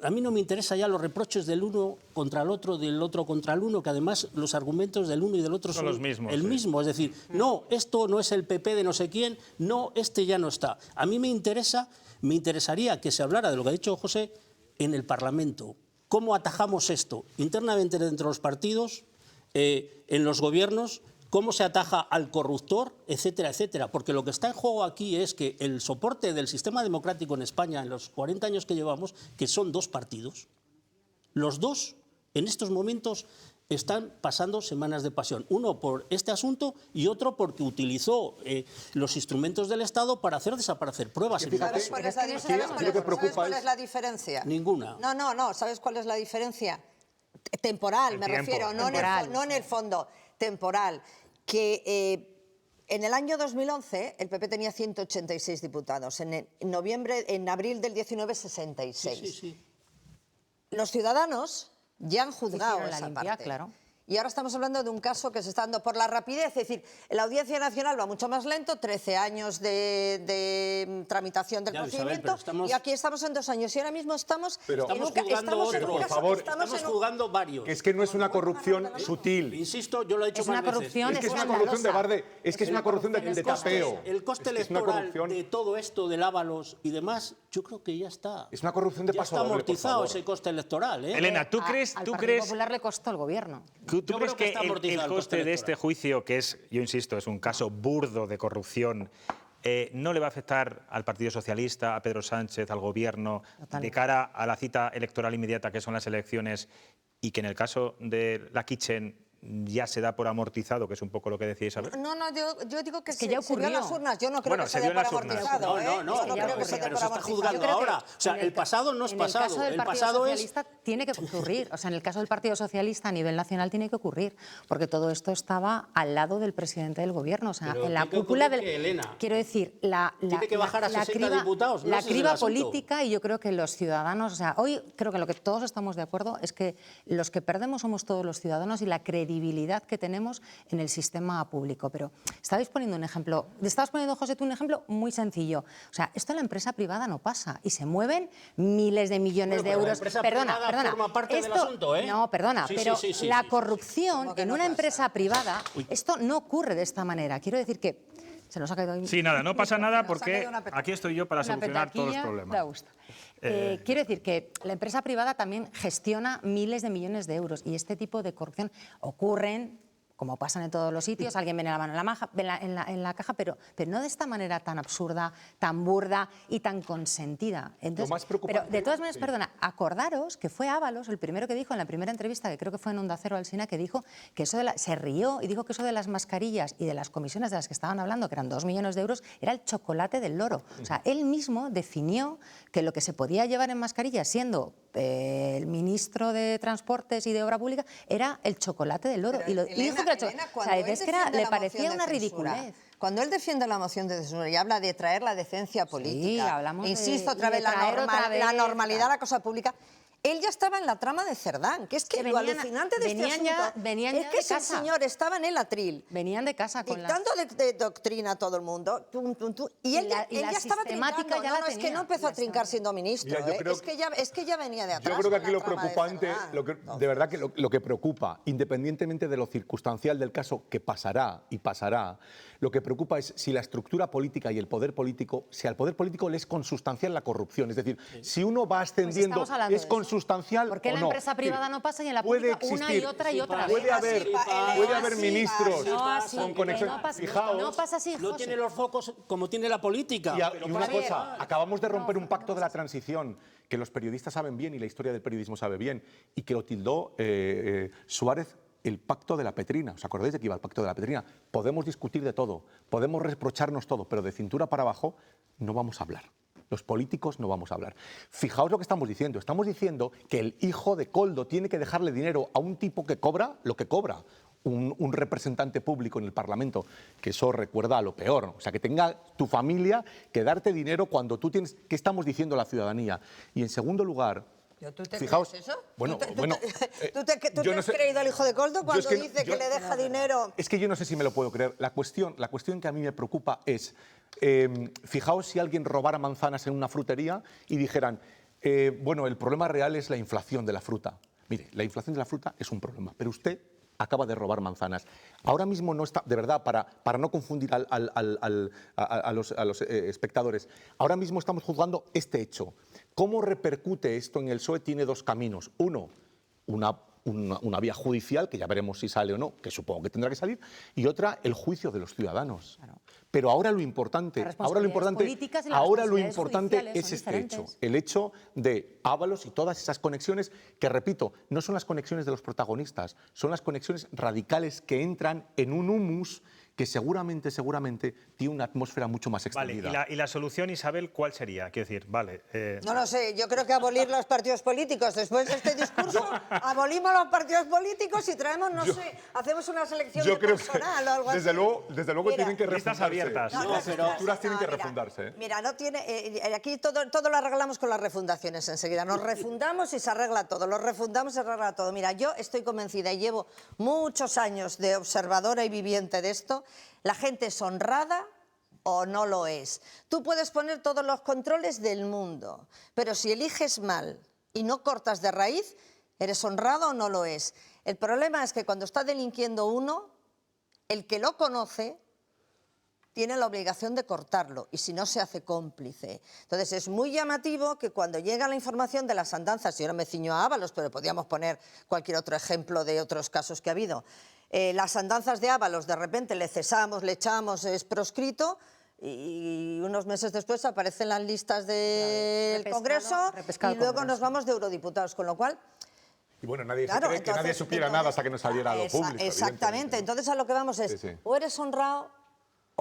a mí no me interesa ya los reproches del uno contra el otro, del otro contra el uno, que además los argumentos del uno y del otro son los mismos. El mismo, es decir, no, esto no es el PP de no sé quién, no, este ya no está. A mí me interesaría que se hablara de lo que ha dicho José en el Parlamento. ¿Cómo atajamos esto? Internamente dentro de los partidos, en los gobiernos, cómo se ataja al corruptor, etcétera, etcétera. Porque lo que está en juego aquí es que el soporte del sistema democrático en España, en los 40 años que llevamos, que son dos partidos, los dos en estos momentos están pasando semanas de pasión. Uno por este asunto y otro porque utilizó los instrumentos del Estado para hacer desaparecer pruebas. ¿Sabes cuál es la diferencia? Ninguna. No. ¿Sabes cuál es la diferencia? Temporal, me refiero, no en el fondo. Temporal. Que en el año 2011 el PP tenía 186 diputados. En abril del 19, 66. Sí. Los ciudadanos ya han juzgado esa limpia, parte. claro. Y ahora estamos hablando de un caso que se está dando por la rapidez, es decir, la Audiencia Nacional va mucho más lento, 13 años de tramitación del procedimiento, y aquí estamos en 2 años. Y ahora mismo estamos jugando varios. Que es que no es una corrupción sutil. Insisto, yo lo he dicho más veces. Es que es una corrupción de barde, es que es una corrupción de tapeo. El coste electoral de todo esto del Ábalos y demás, yo creo que ya está. Es una corrupción de paso doble. Ya está amortizado ese coste electoral. Elena, ¿tú crees? Al Partido Popular le costó al gobierno. ¿Tú crees que el coste de este juicio, que es, yo insisto, es un caso burdo de corrupción, no le va a afectar al Partido Socialista, a Pedro Sánchez, al Gobierno, de cara a la cita electoral inmediata que son las elecciones, y que en el caso de la Kitchen ya se da por amortizado, que es un poco lo que decía Isabel? No, yo digo que, ya ocurrió en las urnas. Yo no creo que se dé por amortizado. No, pero se está juzgando ahora. O sea, el pasado no es pasado. En el caso del Partido Socialista tiene que ocurrir. O sea, en el caso del Partido Socialista a nivel nacional tiene que ocurrir. Porque todo esto estaba al lado del presidente del Gobierno. O sea, en la cúpula del... Quiero decir, la criba política, y yo creo que los ciudadanos... O sea, hoy creo que lo que todos estamos de acuerdo es que los que perdemos somos todos los ciudadanos y la credibilidad que tenemos en el sistema público. Pero estabas poniendo, José, tú un ejemplo muy sencillo. O sea, esto en la empresa privada no pasa y se mueven miles de millones de euros. Perdona. Forma parte del asunto, ¿eh? No, perdona, pero la corrupción en una empresa privada, esto no ocurre de esta manera. Quiero decir que se nos ha caído... Sí, nada, no pasa nada porque aquí estoy yo para solucionar todos los problemas. Quiero decir que la empresa privada también gestiona miles de millones de euros y este tipo de corrupción ocurren como pasan en todos los sitios, alguien viene la mano en la caja, pero no de esta manera tan absurda, tan burda y tan consentida. Entonces, Lo más preocupante... Pero de todas maneras, perdona, acordaros que fue Ábalos el primero que dijo en la primera entrevista, que creo que fue en Onda Cero Alsina, que dijo que eso se rió y dijo que eso de las mascarillas y de las comisiones de las que estaban hablando, que eran 2 millones de euros, era el chocolate del loro. O sea, él mismo definió que lo que se podía llevar en mascarillas, siendo el ministro de Transportes y de Obra Pública, era el chocolate del loro. Pero, Y dijo que le parecía una ridiculez. Cuando él defiende la moción de censura y habla de traer la decencia política, hablamos insisto de, otra vez, la normalidad a claro. la cosa pública, él ya estaba en la trama de Cerdán, que es que lo alucinante de este asunto es que ese señor estaba en el atril. Venían de casa con dictando de doctrina a todo el mundo, y él ya estaba trincando. Ya es que no empezó a trincar siendo ministro, Mira, es que ya venía de atrás. Yo creo que aquí lo con la trama preocupante, de verdad que lo que preocupa, independientemente de lo circunstancial del caso que pasará y pasará, lo que preocupa es si la estructura política y el poder político, si al poder político le es consustancial la corrupción. Es decir, si uno va ascendiendo, es consustancial ¿por qué o en la no? empresa privada no pasa y en la Puede pública una y otra y otra? Puede haber ministros con conexión. Fijaos, no pasa así, no tiene los focos como tiene la política. Y una cosa, acabamos de romper un pacto de la transición que los periodistas saben bien y la historia del periodismo sabe bien, y que lo tildó Suárez el pacto de la Petrina. ¿Os acordáis de que iba el pacto de la Petrina? Podemos discutir de todo, podemos reprocharnos todo, pero de cintura para abajo no vamos a hablar. Los políticos no vamos a hablar. Fijaos lo que estamos diciendo. Estamos diciendo que el hijo de Koldo tiene que dejarle dinero a un tipo que cobra lo que cobra un representante público en el Parlamento, que eso recuerda a lo peor. O sea, que tenga tu familia que darte dinero cuando tú tienes... ¿Qué estamos diciendo a la ciudadanía? Y en segundo lugar... ¿Tú te Fijaos, crees eso? bueno, ¿Tú te has creído al hijo de Koldo cuando dice que le deja dinero? Es que yo no sé si me lo puedo creer. La cuestión que a mí me preocupa es, fijaos si alguien robara manzanas en una frutería y dijeran, bueno, el problema real es la inflación de la fruta. Mire, la inflación de la fruta es un problema, pero usted acaba de robar manzanas. Ahora mismo no está, de verdad, para no confundir a los espectadores, ahora mismo estamos juzgando este hecho. ¿Cómo repercute esto en el PSOE? Tiene 2 caminos. Uno, una vía judicial, que ya veremos si sale o no, que supongo que tendrá que salir, y otra, el juicio de los ciudadanos. Claro. Pero ahora lo importante es este hecho, el hecho de Ábalos y todas esas conexiones que, repito, no son las conexiones de los protagonistas, son las conexiones radicales que entran en un humus que seguramente tiene una atmósfera mucho más extendida. Vale, ¿y la solución, Isabel, cuál sería? Quiero decir, vale... No lo sé, yo creo que abolir los partidos políticos. Después de este discurso, abolimos los partidos políticos y traemos, hacemos una selección de personal o algo así. Desde luego tienen que refundarse. Abiertas. Las estructuras tienen que refundarse. Mira, no tiene, aquí todo lo arreglamos con las refundaciones enseguida. Nos refundamos y se arregla todo. Lo refundamos y se arregla todo. Mira, yo estoy convencida y llevo muchos años de observadora y viviente de esto. La gente es honrada o no lo es. Tú puedes poner todos los controles del mundo, pero si eliges mal y no cortas de raíz, ¿eres honrado o no lo es? El problema es que cuando está delinquiendo uno, el que lo conoce tiene la obligación de cortarlo y si no se hace cómplice. Entonces es muy llamativo que cuando llega la información de las andanzas, y ahora me ciño a Ábalos, pero podríamos poner cualquier otro ejemplo de otros casos que ha habido, las andanzas de Ábalos, de repente le cesamos, le echamos, es proscrito, y unos meses después aparecen las listas del Congreso y luego nos vamos de eurodiputados, con lo cual... Y bueno, nadie cree que nadie supiera nada hasta que no saliera a lo público. Exactamente, entonces a lo que vamos es, o eres honrado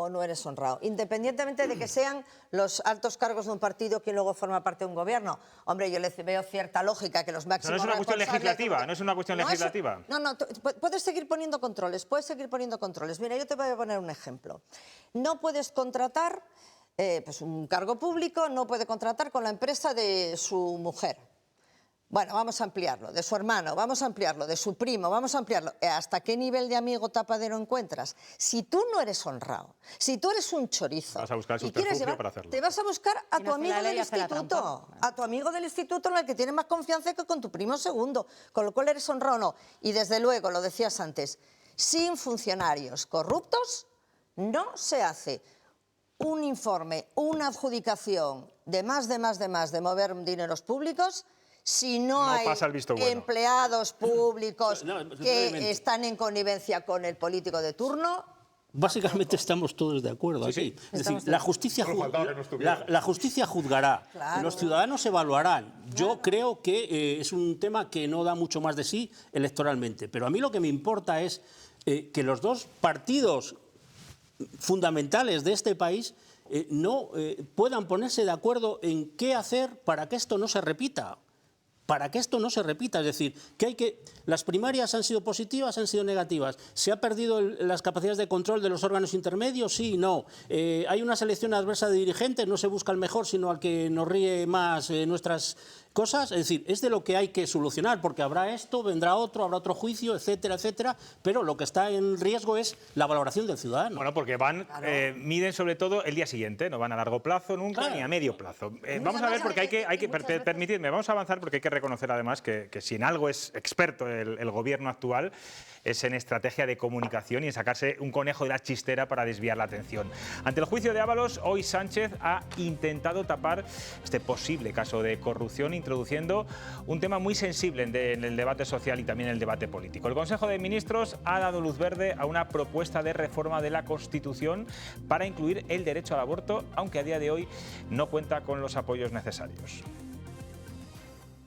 o no eres honrado, independientemente de que sean los altos cargos de un partido quien luego forma parte de un gobierno. Hombre, yo le veo cierta lógica que los máximos... No es una cuestión legislativa, no es una cuestión legislativa. No, puedes seguir poniendo controles, Mira, yo te voy a poner un ejemplo. No puedes contratar, pues un cargo público no puede contratar con la empresa de su mujer. Bueno, vamos a ampliarlo, de su hermano, vamos a ampliarlo, de su primo, vamos a ampliarlo. ¿Hasta qué nivel de amigo tapadero encuentras? Si tú no eres honrado, si tú eres un chorizo... Vas a buscar el subterfugio para hacerlo. Te vas a buscar a tu amigo del instituto, en el que tienes más confianza que con tu primo segundo, con lo cual eres honrado o no. Y desde luego, lo decías antes, sin funcionarios corruptos no se hace un informe, una adjudicación de mover dineros públicos si no hay pasa el visto bueno. empleados públicos que brevemente. están en connivencia con el político de turno? Básicamente estamos todos de acuerdo aquí. Es decir, la justicia juzgará, Claro. los ciudadanos evaluarán. Yo creo que es un tema que no da mucho más de sí electoralmente, pero a mí lo que me importa es que los dos partidos fundamentales de este país no puedan ponerse de acuerdo en qué hacer para que esto no se repita. Para que esto no se repita, es decir, las primarias han sido positivas, han sido negativas. ¿Se ha perdido las capacidades de control de los órganos intermedios? Sí, no. ¿Hay una selección adversa de dirigentes? No se busca el mejor, sino al que nos ríe más nuestras cosas. Es decir, es de lo que hay que solucionar, porque habrá esto, vendrá otro, habrá otro juicio, etcétera, etcétera. Pero lo que está en riesgo es la valoración del ciudadano. Bueno, porque miden sobre todo el día siguiente, no van a largo plazo nunca ni a medio plazo. Vamos a ver, porque permitidme, vamos a avanzar porque hay que reconocer además que si en algo es experto el gobierno actual es en estrategia de comunicación y en sacarse un conejo de la chistera para desviar la atención. Ante el juicio de Ábalos, hoy Sánchez ha intentado tapar este posible caso de corrupción introduciendo un tema muy sensible en el debate social y también en el debate político. El Consejo de Ministros ha dado luz verde a una propuesta de reforma de la Constitución para incluir el derecho al aborto, aunque a día de hoy no cuenta con los apoyos necesarios.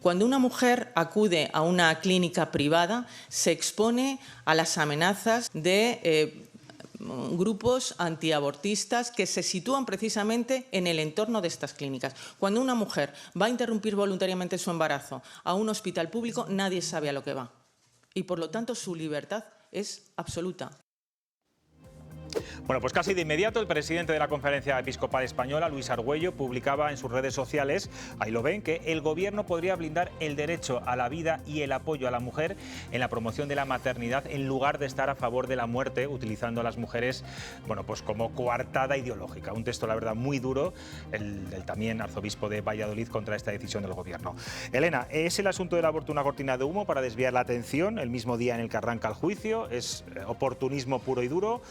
Cuando una mujer acude a una clínica privada, se expone a las amenazas de grupos antiabortistas que se sitúan precisamente en el entorno de estas clínicas. Cuando una mujer va a interrumpir voluntariamente su embarazo a un hospital público, nadie sabe a lo que va. Y, por lo tanto, su libertad es absoluta. Bueno, pues casi de inmediato el presidente de la Conferencia Episcopal Española, Luis Argüello, publicaba en sus redes sociales, ahí lo ven, que el gobierno podría blindar el derecho a la vida y el apoyo a la mujer en la promoción de la maternidad en lugar de estar a favor de la muerte, utilizando a las mujeres, bueno, pues como coartada ideológica. Un texto, la verdad, muy duro, el también arzobispo de Valladolid contra esta decisión del gobierno. Elena, ¿es el asunto del aborto una cortina de humo para desviar la atención el mismo día en el que arranca el juicio? ¿Es oportunismo puro y duro?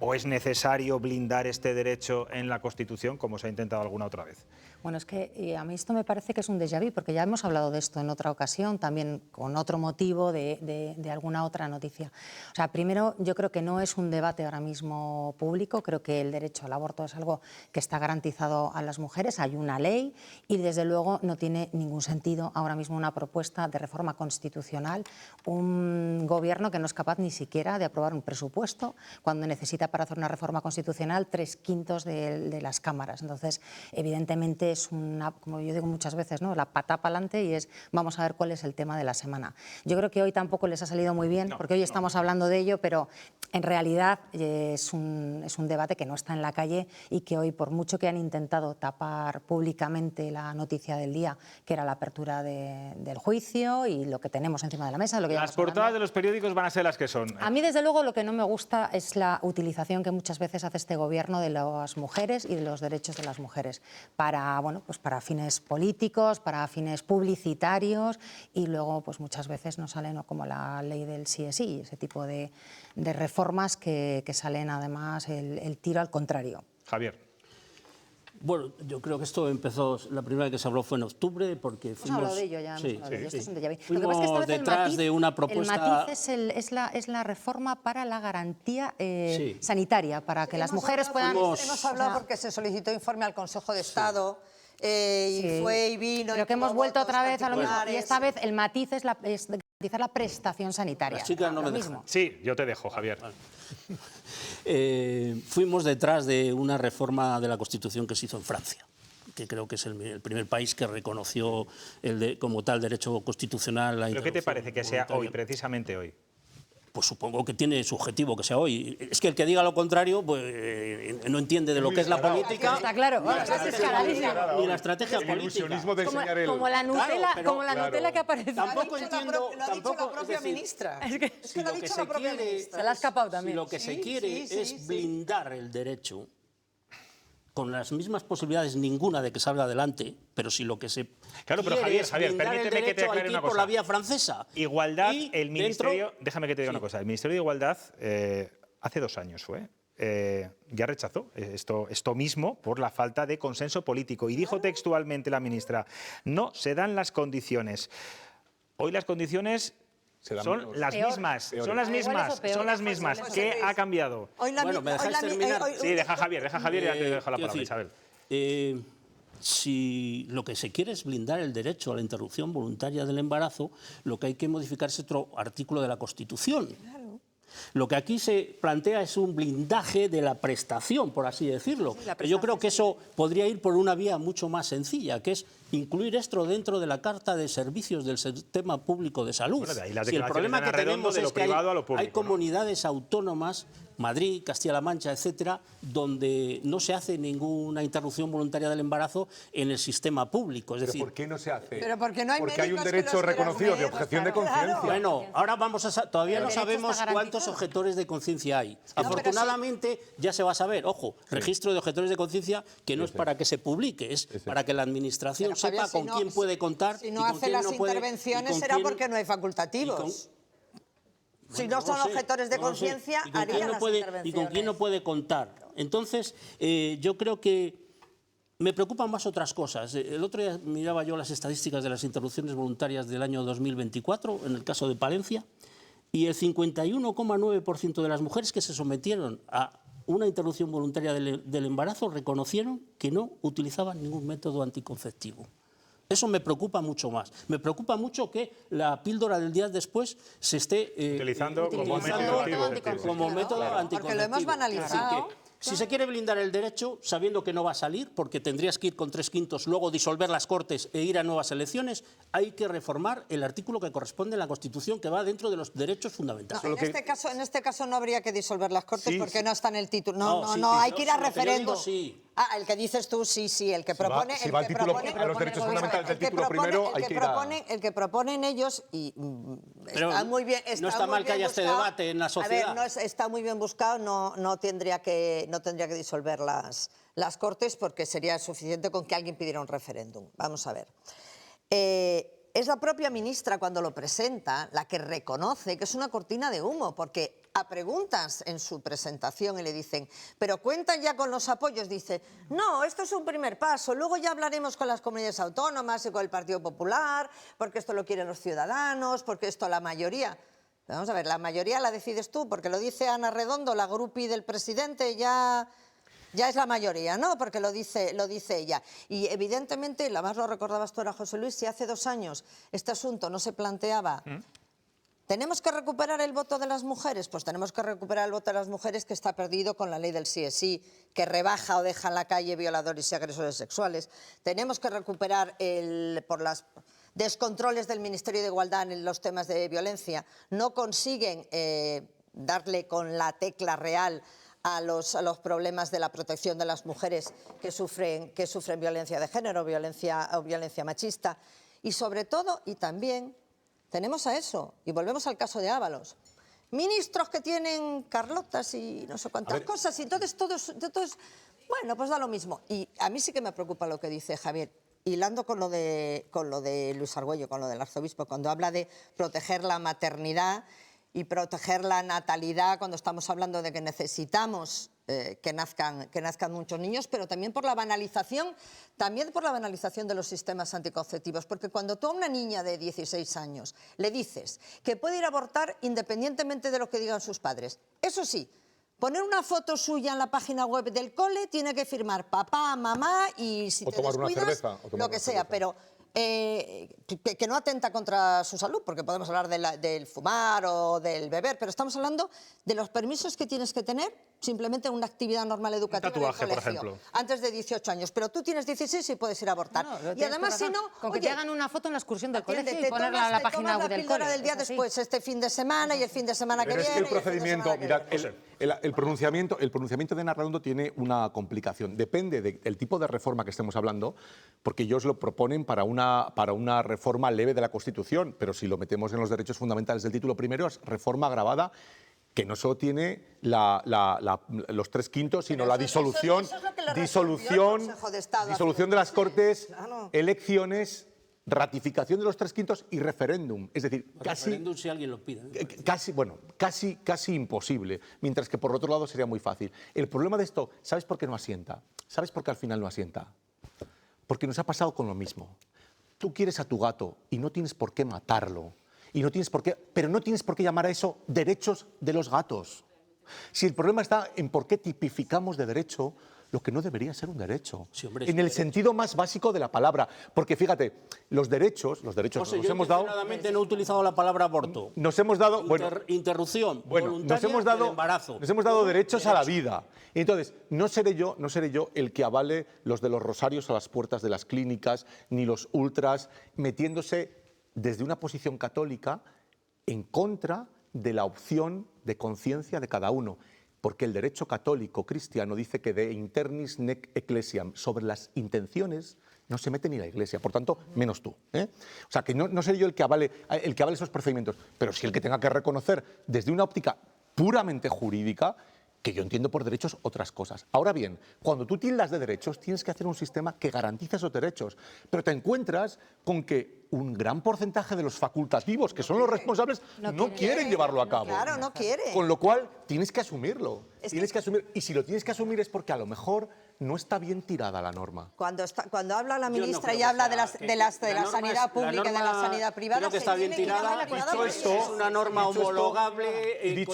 ¿O es necesario blindar este derecho en la Constitución, como se ha intentado alguna otra vez? Bueno, es que a mí esto me parece que es un déjà vu, porque ya hemos hablado de esto en otra ocasión, también con otro motivo de alguna otra noticia. O sea, primero, yo creo que no es un debate ahora mismo público, creo que el derecho al aborto es algo que está garantizado a las mujeres, hay una ley y desde luego no tiene ningún sentido ahora mismo una propuesta de reforma constitucional, un gobierno que no es capaz ni siquiera de aprobar un presupuesto cuando necesita para hacer una reforma constitucional 3/5 de las cámaras. Entonces, evidentemente es una, como yo digo muchas veces, ¿no?, la pata para adelante y es vamos a ver cuál es el tema de la semana. Yo creo que hoy tampoco les ha salido muy bien, porque hoy estamos hablando de ello, pero en realidad es un debate que no está en la calle y que hoy, por mucho que han intentado tapar públicamente la noticia del día, que era la apertura del juicio y lo que tenemos encima de la mesa... Las portadas de los periódicos van a ser las que son. A mí, desde luego, lo que no me gusta es la utilización que muchas veces hace este gobierno de las mujeres y de los derechos de las mujeres para, bueno, pues para fines políticos, para fines publicitarios y luego pues muchas veces no salen, ¿no?, como la ley del sí es sí, ese tipo de reformas que salen además el tiro al contrario. Javier. Bueno, yo creo que esto empezó, la primera vez que se habló fue en octubre, porque fuimos... Hemos hablado de ello ya, hemos hablado de ello. Esto es un déjà vu. Fuimos Lo que pasa es que esta vez detrás de una propuesta... El matiz es la reforma para la garantía sanitaria, para que las mujeres puedan... Hemos hablado porque se solicitó informe al Consejo de Estado y fue y vino... Pero que hemos vuelto otra vez a lo mismo, y esta vez el matiz es garantizar la prestación sanitaria. Las chicas no me dejan. Sí, yo te dejo, Javier. Fuimos detrás de una reforma de la Constitución que se hizo en Francia, que creo que es el primer país que reconoció como tal derecho constitucional la interrupción. ¿Pero qué te parece que sea hoy, precisamente hoy? Pues supongo que tiene su objetivo que sea hoy. Es que el que diga lo contrario pues no entiende de lo que es la política. Está claro. Ni la estrategia política. Como la Nutella que aparece. Tampoco entiendo... Lo ha dicho la propia ministra. Es que lo ha dicho la propia ministra. Se la ha escapado también. Si lo que se quiere es blindar el derecho, con las mismas posibilidades ninguna de que salga adelante, pero si lo que se claro, pero Javier, permíteme que te aclare una cosa. Por la vía francesa. Igualdad, el Ministerio... Déjame que te diga una cosa. El Ministerio de Igualdad, hace 2 años fue, ya rechazó esto mismo por la falta de consenso político. Y dijo textualmente la ministra, no se dan las condiciones. Hoy las condiciones son las mismas. ¿Qué ha cambiado? Bueno, ¿me dejáis terminar? Sí, deja a Javier y ya te dejo la palabra, Isabel. Si lo que se quiere es blindar el derecho a la interrupción voluntaria del embarazo, lo que hay que modificar es otro artículo de la Constitución. Claro. Lo que aquí se plantea es un blindaje de la prestación, por así decirlo. Sí, yo creo que eso podría ir por una vía mucho más sencilla, que es incluir esto dentro de la Carta de Servicios del Sistema Público de Salud. Bueno, si el problema que tenemos es que hay comunidades autónomas, Madrid, Castilla-La Mancha, etcétera, donde no se hace ninguna interrupción voluntaria del embarazo en el sistema público. Es decir, ¿por qué no se hace? Pero porque no hay Porque hay un derecho reconocido de objeción de conciencia. Claro. Bueno, ahora todavía no sabemos cuántos objetores de conciencia hay. Afortunadamente ya se va a saber, ojo, registro de objetores de conciencia que no es para que se publique, es para que la administración sepa con quién puede contar. Si no hace las intervenciones será porque no hay facultativos. Si no son objetores de conciencia, harían las intervenciones. Y con quién no puede contar. Entonces, yo creo que me preocupan más otras cosas. El otro día miraba yo las estadísticas de las interrupciones voluntarias del año 2024, en el caso de Palencia, y el 51,9% de las mujeres que se sometieron a una interrupción voluntaria del embarazo reconocieron que no utilizaban ningún método anticonceptivo. Eso me preocupa mucho más. Me preocupa mucho que la píldora del día después se esté utilizando como método anticonceptivo. Porque lo hemos banalizado. Si se quiere blindar el derecho, sabiendo que no va a salir, porque tendrías que ir con 3/5, luego disolver las Cortes e ir a nuevas elecciones, hay que reformar el artículo que corresponde en la Constitución, que va dentro de los derechos fundamentales. No, en este caso no habría que disolver las Cortes porque no está en el título. No, hay que ir a referéndum. El que dices tú, sí, el que propone... Si va al título, a los derechos fundamentales del título primero, hay que ir a... El que proponen ellos, y está muy bien... No está mal que haya este debate en la sociedad. A ver, está muy bien buscado, no tendría que disolver las Cortes porque sería suficiente con que alguien pidiera un referéndum. Vamos a ver. Es la propia ministra cuando lo presenta la que reconoce que es una cortina de humo, porque a preguntas en su presentación y le dicen, ¿pero cuentan ya con los apoyos? Dice, no, esto es un primer paso, luego ya hablaremos con las comunidades autónomas y con el Partido Popular, porque esto lo quieren los ciudadanos, porque esto la mayoría... Vamos a ver, la mayoría la decides tú, porque lo dice Ana Redondo, la groupie del presidente, ya es la mayoría, ¿no? Porque lo dice ella. Y evidentemente, la más lo recordabas tú ahora, José Luis, si hace 2 años este asunto no se planteaba... ¿Tenemos que recuperar el voto de las mujeres? Pues tenemos que recuperar el voto de las mujeres que está perdido con la ley del sí es sí, que rebaja o deja en la calle violadores y agresores sexuales. Tenemos que recuperar por las descontroles del Ministerio de Igualdad en los temas de violencia. No consiguen darle con la tecla real a los problemas de la protección de las mujeres que sufren violencia de género o violencia machista. Y sobre todo, y también... Tenemos a eso, y volvemos al caso de Ábalos. Ministros que tienen Carlotas y no sé cuántas cosas, y entonces todo es... Bueno, pues da lo mismo. Y a mí sí que me preocupa lo que dice Javier, hilando con lo de Luis Argüello, con lo del arzobispo, cuando habla de proteger la maternidad y proteger la natalidad, cuando estamos hablando de que necesitamos que nazcan muchos niños, pero también por la banalización de los sistemas anticonceptivos, porque cuando tú a una niña de 16 años le dices que puede ir a abortar independientemente de lo que digan sus padres, eso sí, poner una foto suya en la página web del cole tiene que firmar papá, mamá y si te descuidas, lo que sea, pero... que no atenta contra su salud, porque podemos hablar del fumar o del beber, pero estamos hablando de los permisos que tienes que tener simplemente en una actividad normal educativa. Un tatuaje, en el colegio, por ejemplo. antes de 18 años, pero tú tienes 16 y puedes ir a abortar. Y además, si no... Con que te hagan una foto en la excursión del colegio y ponerla en la página web del colegio. Del día después, este fin de semana y el fin de semana que viene. Pero es que el procedimiento, mirad, el pronunciamiento de Ana Redondo tiene una complicación. Depende del tipo de reforma que estemos hablando, porque ellos lo proponen para una reforma leve de la Constitución, pero si lo metemos en los derechos fundamentales del título primero es reforma agravada, que no solo tiene los 3/5, sino la disolución de las Cortes, elecciones ratificación de los 3/5 y referéndum. Es decir, casi... Referéndum si alguien lo pide. Casi imposible. Mientras que por otro lado sería muy fácil. El problema de esto, ¿sabes por qué no asienta? ¿Sabes por qué al final no asienta? Porque nos ha pasado con lo mismo. Tú quieres a tu gato y no tienes por qué matarlo. Pero no tienes por qué llamar a eso derechos de los gatos. Si el problema está en por qué tipificamos de derecho lo que no debería ser un derecho, sí, hombre, en el sentido más básico de la palabra. Porque fíjate, los derechos José, nos yo hemos dado... no he utilizado la palabra aborto. Nos hemos dado... Interrupción voluntaria del embarazo. Nos hemos dado derechos a la vida. Entonces, no seré yo el que avale los de los rosarios a las puertas de las clínicas, ni los ultras, metiéndose desde una posición católica en contra de la opción de conciencia de cada uno. Porque el derecho católico cristiano dice que de internis nec ecclesiam, sobre las intenciones no se mete ni la Iglesia, por tanto, menos tú. O sea, que no seré yo el que avale esos procedimientos, pero sí el que tenga que reconocer desde una óptica puramente jurídica que yo entiendo por derechos otras cosas. Ahora bien, cuando tú tildas de derechos, tienes que hacer un sistema que garantice esos derechos, pero te encuentras con que un gran porcentaje de los facultativos, que son los responsables, no quieren llevarlo a cabo. Claro, no quieren. Con lo cual, tienes que asumirlo. Y si lo tienes que asumir es porque a lo mejor no está bien tirada la norma. Cuando habla la ministra y habla de la sanidad pública y de la sanidad privada, creo que está bien tirada. Es una norma homologable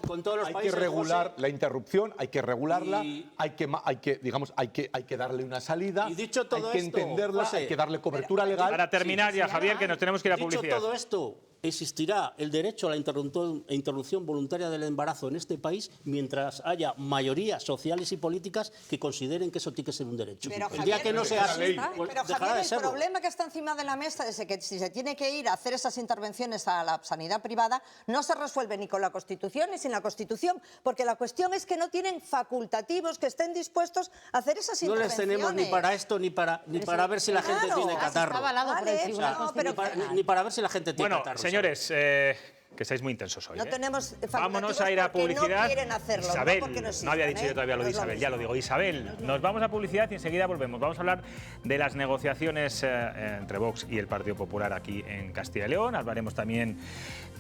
con todos los países. Hay que regular la interrupción, hay que regularla, hay que darle una salida, y dicho todo hay que entenderla, José, hay que darle cobertura legal. Para terminar ya, Javier, que nos tenemos que ir a publicidad. Dicho todo esto, existirá el derecho a la interrupción voluntaria del embarazo en este país mientras haya mayorías sociales y políticas que consideren que eso tiene que ser un derecho. Pero, el día que no sea así, pues dejará de serlo. El problema que está encima de la mesa es que si se tiene que ir a hacer esas intervenciones a la sanidad privada, no se resuelve ni con la Constitución ni sin la Constitución, porque la cuestión es que no tienen facultativos que estén dispuestos a hacer esas intervenciones. No les tenemos ni para esto ni para ver si la gente tiene catarro. Ni para ver si la gente tiene catarro. Señores, que estáis muy intensos hoy. No tenemos vámonos a ir a publicidad. No quieren hacerlo, Isabel, no había dicho yo todavía lo de Isabel, ya lo digo. Isabel, nos vamos a publicidad y enseguida volvemos. Vamos a hablar de las negociaciones entre Vox y el Partido Popular aquí en Castilla y León. Hablaremos también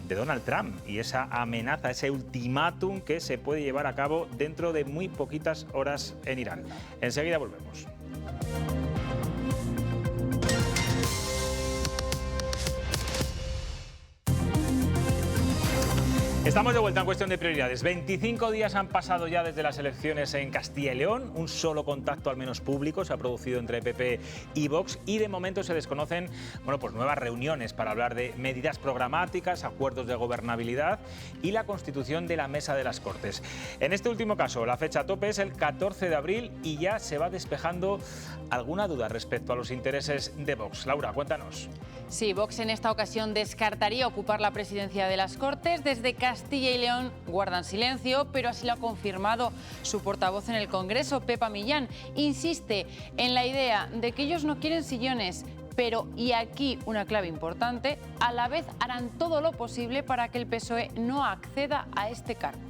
de Donald Trump y esa amenaza, ese ultimátum que se puede llevar a cabo dentro de muy poquitas horas en Irán. Enseguida volvemos. Estamos de vuelta en Cuestión de Prioridades. 25 días han pasado ya desde las elecciones en Castilla y León. Un solo contacto, al menos público, se ha producido entre PP y Vox y de momento se desconocen nuevas reuniones para hablar de medidas programáticas, acuerdos de gobernabilidad y la constitución de la Mesa de las Cortes. En este último caso, la fecha tope es el 14 de abril y ya se va despejando alguna duda respecto a los intereses de Vox. Laura, cuéntanos. Sí, Vox en esta ocasión descartaría ocupar la presidencia de las Cortes. Desde Castilla y León guardan silencio, pero así lo ha confirmado su portavoz en el Congreso, Pepa Millán. Insiste en la idea de que ellos no quieren sillones, pero, y aquí una clave importante, a la vez harán todo lo posible para que el PSOE no acceda a este cargo.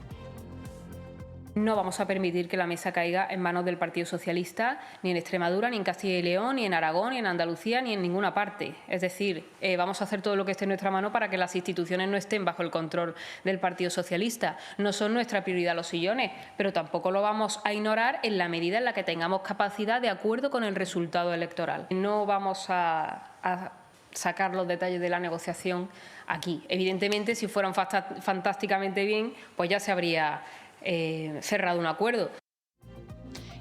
No vamos a permitir que la mesa caiga en manos del Partido Socialista, ni en Extremadura, ni en Castilla y León, ni en Aragón, ni en Andalucía, ni en ninguna parte. Es decir, vamos a hacer todo lo que esté en nuestra mano para que las instituciones no estén bajo el control del Partido Socialista. No son nuestra prioridad los sillones, pero tampoco lo vamos a ignorar en la medida en la que tengamos capacidad de acuerdo con el resultado electoral. No vamos a sacar los detalles de la negociación aquí. Evidentemente, si fueran fantásticamente bien, pues ya se habría cerrado un acuerdo.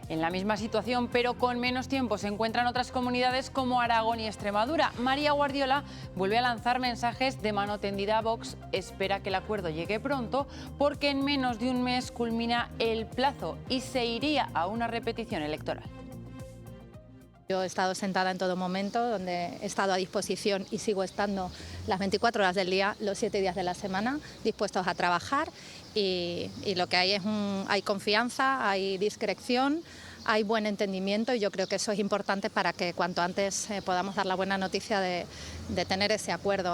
En la misma situación, pero con menos tiempo, se encuentran otras comunidades como Aragón y Extremadura. María Guardiola vuelve a lanzar mensajes de mano tendida a Vox. Espera que el acuerdo llegue pronto porque en menos de un mes culmina el plazo y se iría a una repetición electoral. Yo he estado sentada en todo momento, donde he estado a disposición y sigo estando las 24 horas del día, los 7 días de la semana, dispuestos a trabajar y lo que hay es hay confianza, hay discreción, hay buen entendimiento y yo creo que eso es importante para que cuanto antes podamos dar la buena noticia de tener ese acuerdo.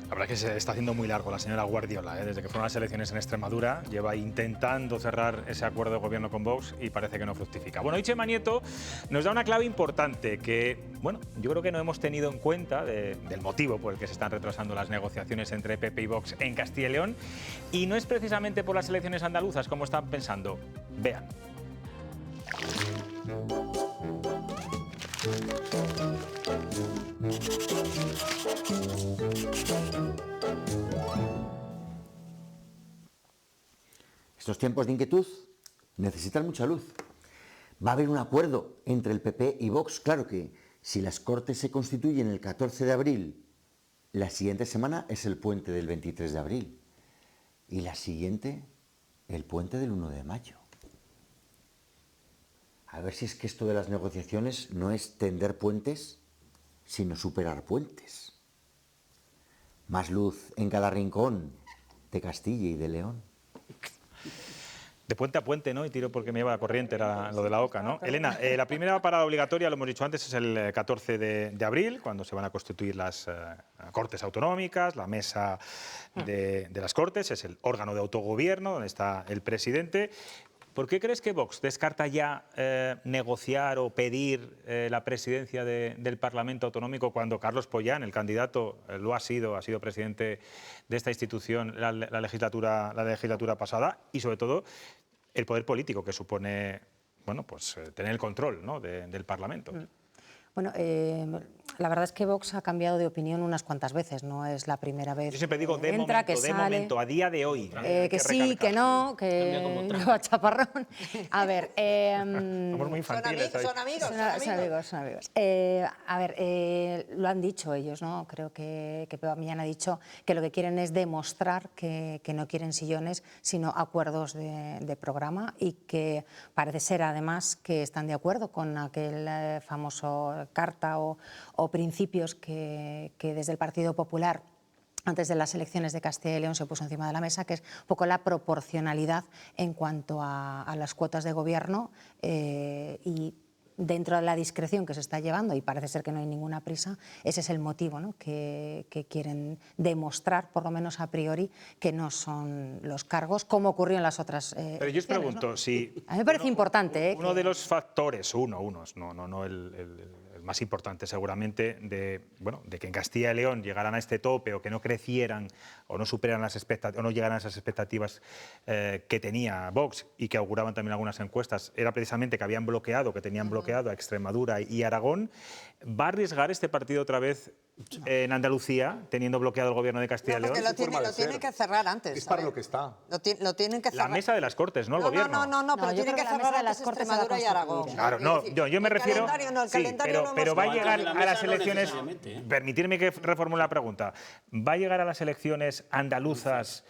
La verdad es que se está haciendo muy largo la señora Guardiola, ¿eh? Desde que fueron las elecciones en Extremadura, lleva intentando cerrar ese acuerdo de gobierno con Vox y parece que no fructifica. Bueno, hoy Chema Nieto nos da una clave importante que, bueno, yo creo que no hemos tenido en cuenta del motivo por el que se están retrasando las negociaciones entre PP y Vox en Castilla y León, y no es precisamente por las elecciones andaluzas como están pensando. Vean. Estos tiempos de inquietud necesitan mucha luz. Va a haber un acuerdo entre el PP y Vox. Claro que si las Cortes se constituyen el 14 de abril, la siguiente semana es el puente del 23 de abril. Y la siguiente, el puente del 1 de mayo. A ver si es que esto de las negociaciones no es tender puentes, sino superar puentes. Más luz en cada rincón de Castilla y de León. De puente a puente, ¿no? Y tiro porque me lleva la corriente, era lo de la OCA, ¿no? Elena, la primera parada obligatoria, lo hemos dicho antes, es el 14 de abril, cuando se van a constituir las Cortes Autonómicas, la mesa de las Cortes, es el órgano de autogobierno, donde está el presidente. ¿Por qué crees que Vox descarta ya negociar o pedir la presidencia del Parlamento Autonómico cuando Carlos Pollán, el candidato, lo ha sido presidente de esta institución la legislatura pasada, y sobre todo el poder político que supone, bueno, pues tener el control, ¿no?, del Parlamento? Bueno, la verdad es que Vox ha cambiado de opinión unas cuantas veces, no es la primera vez. Yo siempre digo de entra, momento, a día de hoy. Que sí, que no, que lleva chaparrón. A ver... Somos muy infantiles. Son amigos. Son amigos. A ver, lo han dicho ellos, ¿no? Creo que Pepa Millán ha dicho que lo que quieren es demostrar que no quieren sillones, sino acuerdos de programa, y que parece ser además que están de acuerdo con aquel famoso carta o principios que desde el Partido Popular antes de las elecciones de Castilla y León se puso encima de la mesa, que es un poco la proporcionalidad en cuanto a las cuotas de gobierno, y dentro de la discreción que se está llevando, y parece ser que no hay ninguna prisa, ese es el motivo, ¿no?, que quieren demostrar, por lo menos a priori, que no son los cargos, como ocurrió en las otras Pero yo os pregunto, ¿no?, si... A mí me parece importante. Uno de los factores, no el más importante seguramente, de que en Castilla y León llegaran a este tope, o que no crecieran o no superaran las expectativas, o no llegaran a esas expectativas que tenía Vox y que auguraban también algunas encuestas, era precisamente que habían bloqueado, que tenían bloqueado a Extremadura y Aragón. ¿Va a arriesgar este partido otra vez en Andalucía, teniendo bloqueado el gobierno de Castilla y León? Porque lo tienen que cerrar antes. Es para lo que está. Lo tienen que cerrar. La mesa de las Cortes, no el gobierno. No, pero tienen que cerrar a las Cortes Extremadura y Aragón. Claro, no, yo me refiero... El calendario no pero va a hemos llegar hablado. a las elecciones... Permitirme que reformule la pregunta. ¿Va a llegar a las elecciones andaluzas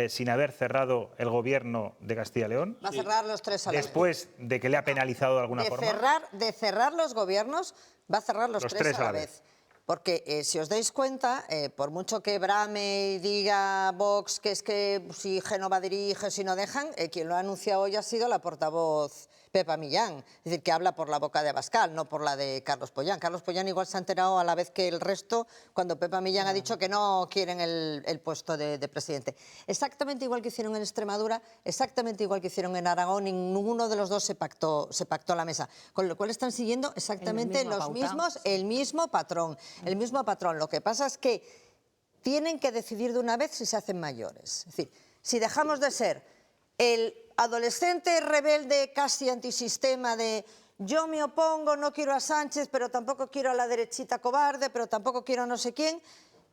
sin haber cerrado el gobierno de Castilla y León? Va a cerrar los tres a la vez. Después de que le ha penalizado de alguna forma. De cerrar los gobiernos, va a cerrar los tres a la vez. Porque si os dais cuenta, por mucho que brame y diga Vox que es que si Génova dirige, si no dejan, quien lo ha anunciado hoy ha sido la portavoz Pepa Millán, es decir, que habla por la boca de Abascal, no por la de Carlos Pollán. Carlos Pollán igual se ha enterado a la vez que el resto cuando Pepa Millán ha dicho que no quieren el puesto de presidente. Exactamente igual que hicieron en Extremadura, exactamente igual que hicieron en Aragón, ninguno de los dos se pactó la mesa, con lo cual están siguiendo exactamente el mismo patrón. El mismo patrón. Lo que pasa es que tienen que decidir de una vez si se hacen mayores. Es decir, si dejamos de ser el adolescente rebelde casi antisistema de yo me opongo, no quiero a Sánchez, pero tampoco quiero a la derechita cobarde, pero tampoco quiero a no sé quién,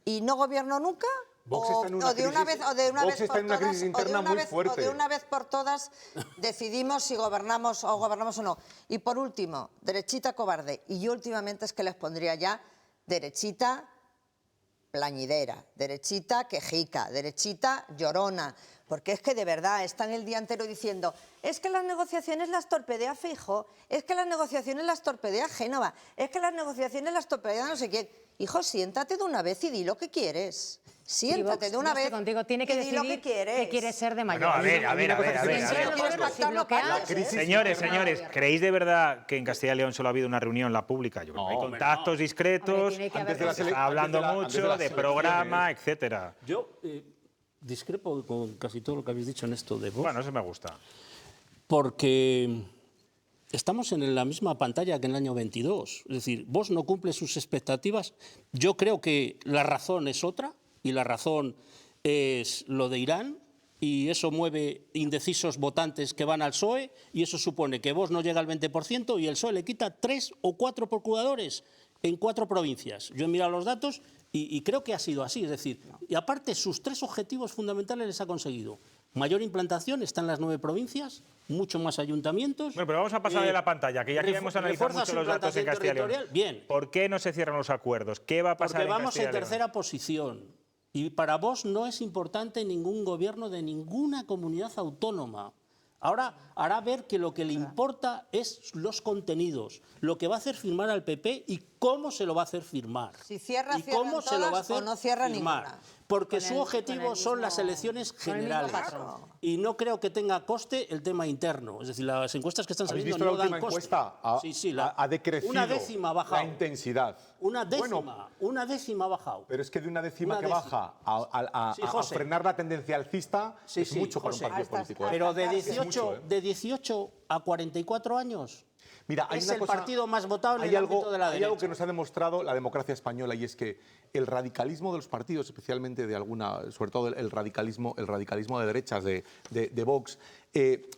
y no gobierno nunca, o de una vez por todas decidimos si gobernamos o no. Y por último, derechita cobarde. Y yo últimamente es que les pondría ya derechita plañidera, derechita quejica, derechita llorona, porque es que de verdad están el día entero diciendo es que las negociaciones las torpedea Feijóo, es que las negociaciones las torpedea Génova, es que las negociaciones las torpedea no sé quién. Hijo, siéntate de una vez y di lo que quieres. Siéntate de una vez contigo, tiene que decidir decidir qué quiere ser de mayor. A ver. Señores, ¿creéis de verdad que en Castilla y León solo ha habido una reunión, la pública? Yo creo que hay contactos discretos, se está hablando mucho de programa, etcétera. Yo discrepo con casi todo lo que habéis dicho en esto de Vox. Bueno, eso me gusta. Porque estamos en la misma pantalla que en el año 22. Es decir, Vox no cumple sus expectativas. Yo creo que la razón es otra, y la razón es lo de Irán, y eso mueve indecisos votantes que van al PSOE, y eso supone que Vox no llega al 20% y el PSOE le quita 3 o 4 procuradores en 4 provincias. Yo he mirado los datos y creo que ha sido así. Es decir, y aparte sus 3 objetivos fundamentales les ha conseguido. Mayor implantación, está en las 9 provincias, mucho más ayuntamientos. Bueno, pero vamos a pasar de la pantalla, que ya queremos analizar mucho los datos en Castilla y León. Bien. ¿Por qué no se cierran los acuerdos? ¿Qué va a pasar Porque vamos en en tercera posición. Y para Vox no es importante ningún gobierno de ninguna comunidad autónoma. Ahora hará ver que lo que le importa es los contenidos, lo que va a hacer firmar al PP y cómo se lo va a hacer firmar. Si cierra, y cómo se lo va a hacer o no cierra firmar. ninguna. Porque su objetivo son las elecciones generales. Y no creo que tenga coste el tema interno. Es decir, las encuestas que están saliendo no dan coste. Ha decrecido una décima ha bajado. la intensidad. Una décima ha bajado. Pero es que de una décima que baja a frenar la tendencia alcista es mucho para un partido político. Pero de 18 a 44 años... Mira, es el partido más votado en el ámbito de la derecha. Hay algo que nos ha demostrado la democracia española, y es que el radicalismo de los partidos, especialmente de alguna, sobre todo el radicalismo de derechas de Vox,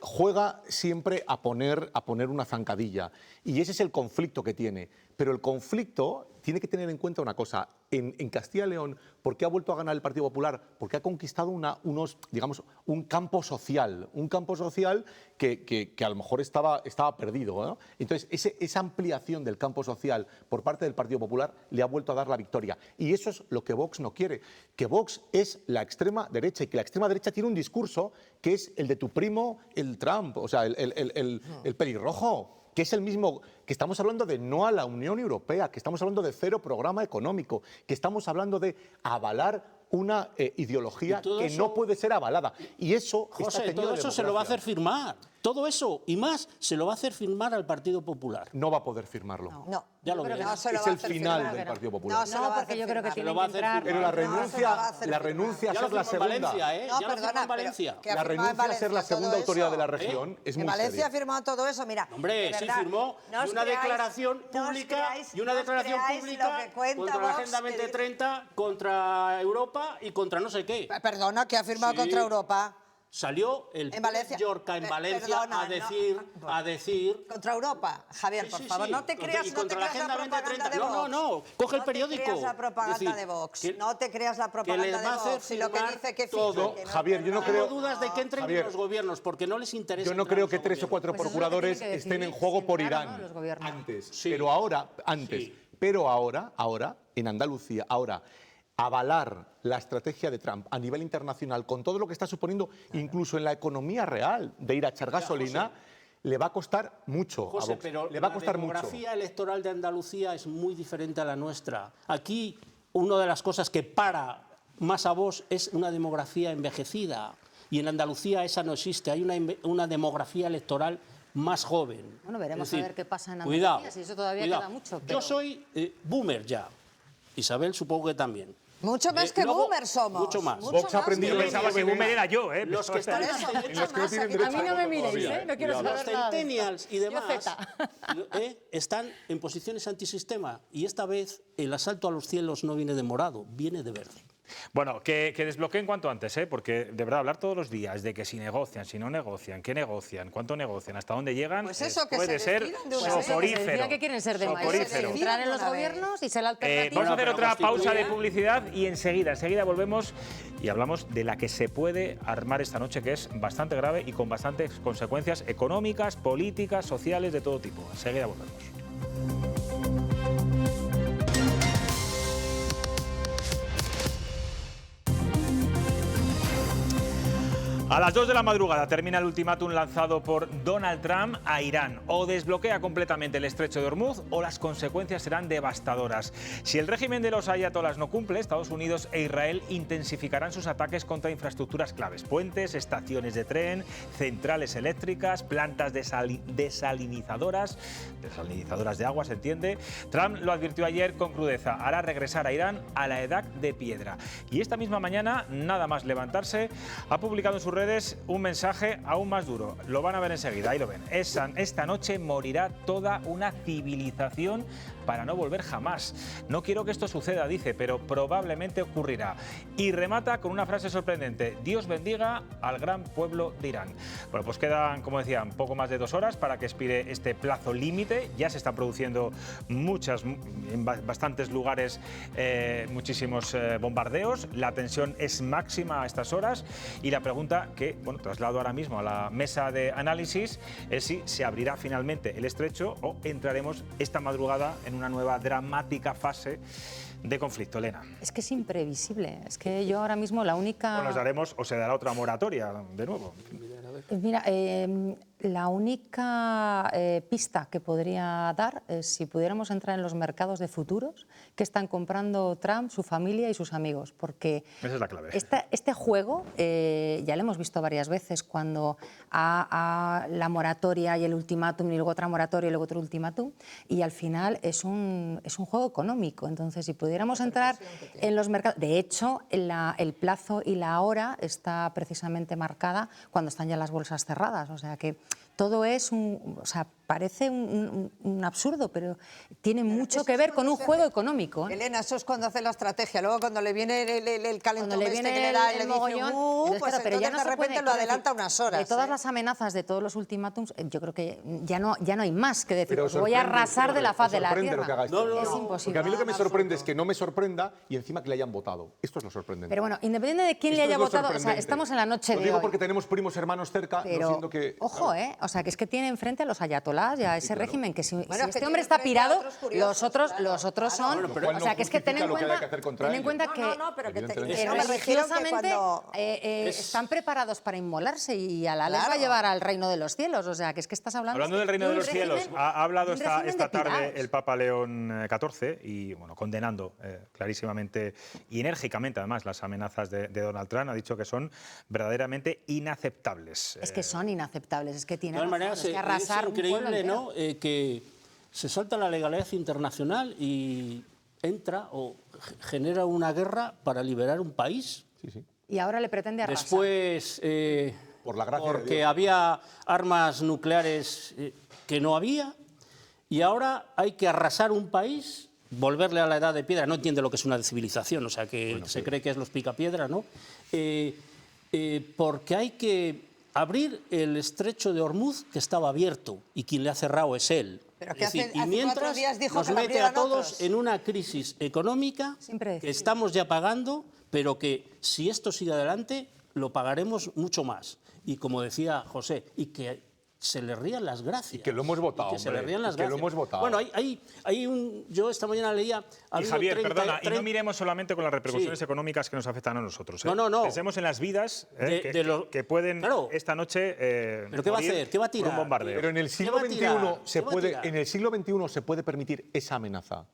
juega siempre a poner una zancadilla. Y ese es el conflicto que tiene. Pero el conflicto tiene que tener en cuenta una cosa. En Castilla y León, ¿por qué ha vuelto a ganar el Partido Popular? Porque ha conquistado un campo social. Un campo social que a lo mejor estaba perdido, ¿no? Entonces, esa ampliación del campo social por parte del Partido Popular le ha vuelto a dar la victoria. Y eso es lo que Vox no quiere. Que Vox es la extrema derecha, y que la extrema derecha tiene un discurso que es el de tu primo, el Trump, o sea, el pelirrojo, que es el mismo, que estamos hablando de no a la Unión Europea, que estamos hablando de cero programa económico, que estamos hablando de avalar una ideología que no puede ser avalada. Y eso, José, todo eso se lo va a hacer firmar. Todo eso y más se lo va a hacer firmar al Partido Popular. No va a poder firmarlo. No. Ya lo veremos. Es el final del Partido Popular. No, porque yo creo que tiene que entrar... Pero la renuncia a ser la segunda... No, perdona, la renuncia a ser la segunda autoridad de la región es muy seria. Valencia ha firmado todo eso, mira. Hombre, sí firmó una declaración pública contra la Agenda 2030, contra Europa y contra no sé qué. Perdona, que ha firmado contra Europa. Salió el Yorca en Valencia a decir... Contra Europa, Javier, por favor, no te creas la propaganda de Vox. No, coge el periódico. No te creas la propaganda de Vox, no te creas la propaganda de Vox, y lo que dice que todo. Javier, yo no creo... No dudas de que entren en los gobiernos, porque no les interesa... Yo no creo que 3 o 4 procuradores estén en juego por Irán. Pero ahora, en Andalucía, avalar la estrategia de Trump a nivel internacional, con todo lo que está suponiendo, incluso en la economía real, de ir a echar gasolina, le va a costar mucho. José, pero la demografía electoral de Andalucía es muy diferente a la nuestra. Aquí, una de las cosas que para más a Vox es una demografía envejecida, y en Andalucía esa no existe. Hay una demografía electoral más joven. Bueno, veremos a ver qué pasa en Andalucía, si eso todavía queda mucho. Yo soy boomer ya. Isabel supongo que también. Mucho más que boomer somos. Mucho más. Vox ha aprendido. Yo pensaba que boomer era yo, ¿eh? Los que están a mí no me miréis, ¿eh? No quiero saber los nada. centennials y demás están en posiciones antisistema, y esta vez el asalto a los cielos no viene de morado, viene de verde. Bueno, que desbloqueen cuanto antes, porque de verdad hablar todos los días de que si negocian, si no negocian, qué negocian, cuánto negocian, hasta dónde llegan, pues eso, que puede ser soporífero. Decía que quieren ser de maíz, entrar en los gobiernos y ser la alternativa. Vamos a hacer otra pausa de publicidad y enseguida volvemos y hablamos de la que se puede armar esta noche, que es bastante grave y con bastantes consecuencias económicas, políticas, sociales, de todo tipo. Enseguida volvemos. A las 2 de la madrugada termina el ultimátum lanzado por Donald Trump a Irán. O desbloquea completamente el estrecho de Hormuz o las consecuencias serán devastadoras. Si el régimen de los ayatolás no cumple, Estados Unidos e Israel intensificarán sus ataques contra infraestructuras claves. Puentes, estaciones de tren, centrales eléctricas, plantas desalinizadoras de agua, se entiende. Trump lo advirtió ayer con crudeza. Hará regresar a Irán a la edad de piedra. Y esta misma mañana, nada más levantarse, ha publicado en sus redes un mensaje aún más duro. Lo van a ver enseguida, ahí lo ven. Esta noche morirá toda una civilización para no volver jamás. No quiero que esto suceda, dice, pero probablemente ocurrirá. Y remata con una frase sorprendente: Dios bendiga al gran pueblo de Irán. Bueno, pues quedan, como decían, poco más de 2 horas para que expire este plazo límite. Ya se están produciendo en bastantes lugares, muchísimos bombardeos. La tensión es máxima a estas horas y la pregunta que, bueno, traslado ahora mismo a la mesa de análisis es si se abrirá finalmente el estrecho o entraremos esta madrugada en una nueva dramática fase de conflicto. Elena. Es que es imprevisible. Es que yo ahora mismo la única... O nos daremos, o se dará otra moratoria de nuevo. Mira, la única pista que podría dar es si pudiéramos entrar en los mercados de futuros que están comprando Trump, su familia y sus amigos, porque esa es la clave. Este juego ya lo hemos visto varias veces, cuando la moratoria y el ultimátum y luego otra moratoria y luego otro ultimátum, y al final es un juego económico. Entonces, si pudiéramos entrar en los mercados... De hecho, el plazo y la hora está precisamente marcada cuando están ya las bolsas cerradas, o sea que todo es parece un absurdo, pero tiene mucho que ver con un juego económico. Elena, eso es cuando hace la estrategia, luego cuando le viene el calentón, cuando le viene que le da, le mogollón, dice, pues pero ya no de repente lo adelanta unas horas. De todas las amenazas, de todos los ultimátums, yo creo que ya no hay más que decir. Voy a arrasar de la faz de la tierra. Es imposible. Porque a mí lo que me sorprende es que no me sorprenda y encima que le hayan votado. Esto es lo sorprendente. Pero bueno, independiente de quién le haya votado, o sea, estamos en la noche de hoy. Lo digo porque tenemos primos hermanos cerca, pero, siendo que... Ojo, o sea, que es que tiene enfrente a los ayatolás y a ese régimen, que si este hombre está pirado, los otros son... O sea, que es que ten en cuenta que religiosamente están preparados para inmolarse y a la ley va a llevar al reino de los cielos. O sea, que es que estás hablando del reino de los cielos, ha hablado esta tarde el Papa León XIV y, bueno, condenando clarísimamente y enérgicamente, además, las amenazas de Donald Trump. Ha dicho que son verdaderamente inaceptables. Es que son inaceptables, es que tienen de todas maneras, que arrasar es increíble, ¿no? Que se salta la legalidad internacional y entra o genera una guerra para liberar un país. Sí, sí. Y ahora le pretende arrasar. Después, por la gracia porque de Dios, había armas nucleares que no había, y ahora hay que arrasar un país, volverle a la edad de piedra. No entiende lo que es una civilización, o sea, que se cree que es los picapiedra, ¿no? Porque hay que abrir el estrecho de Hormuz, que estaba abierto, y quien le ha cerrado es él. Pero que hace y mientras 4 días dijo nos que mete a todos en una crisis económica que estamos ya pagando, pero que si esto sigue adelante lo pagaremos mucho más. Y como decía José, y que se le rían las gracias. Y que lo hemos votado, que se le rían las que gracias. lo hemos votado. Bueno, yo esta mañana leía... Y Javier, perdona, y no miremos solamente con las repercusiones económicas que nos afectan a nosotros. No. Pensemos en las vidas que pueden esta noche ¿Pero qué va a hacer? ¿Qué va a tirar? Un bombardeo. Pero en el siglo XXI se puede permitir esa amenaza.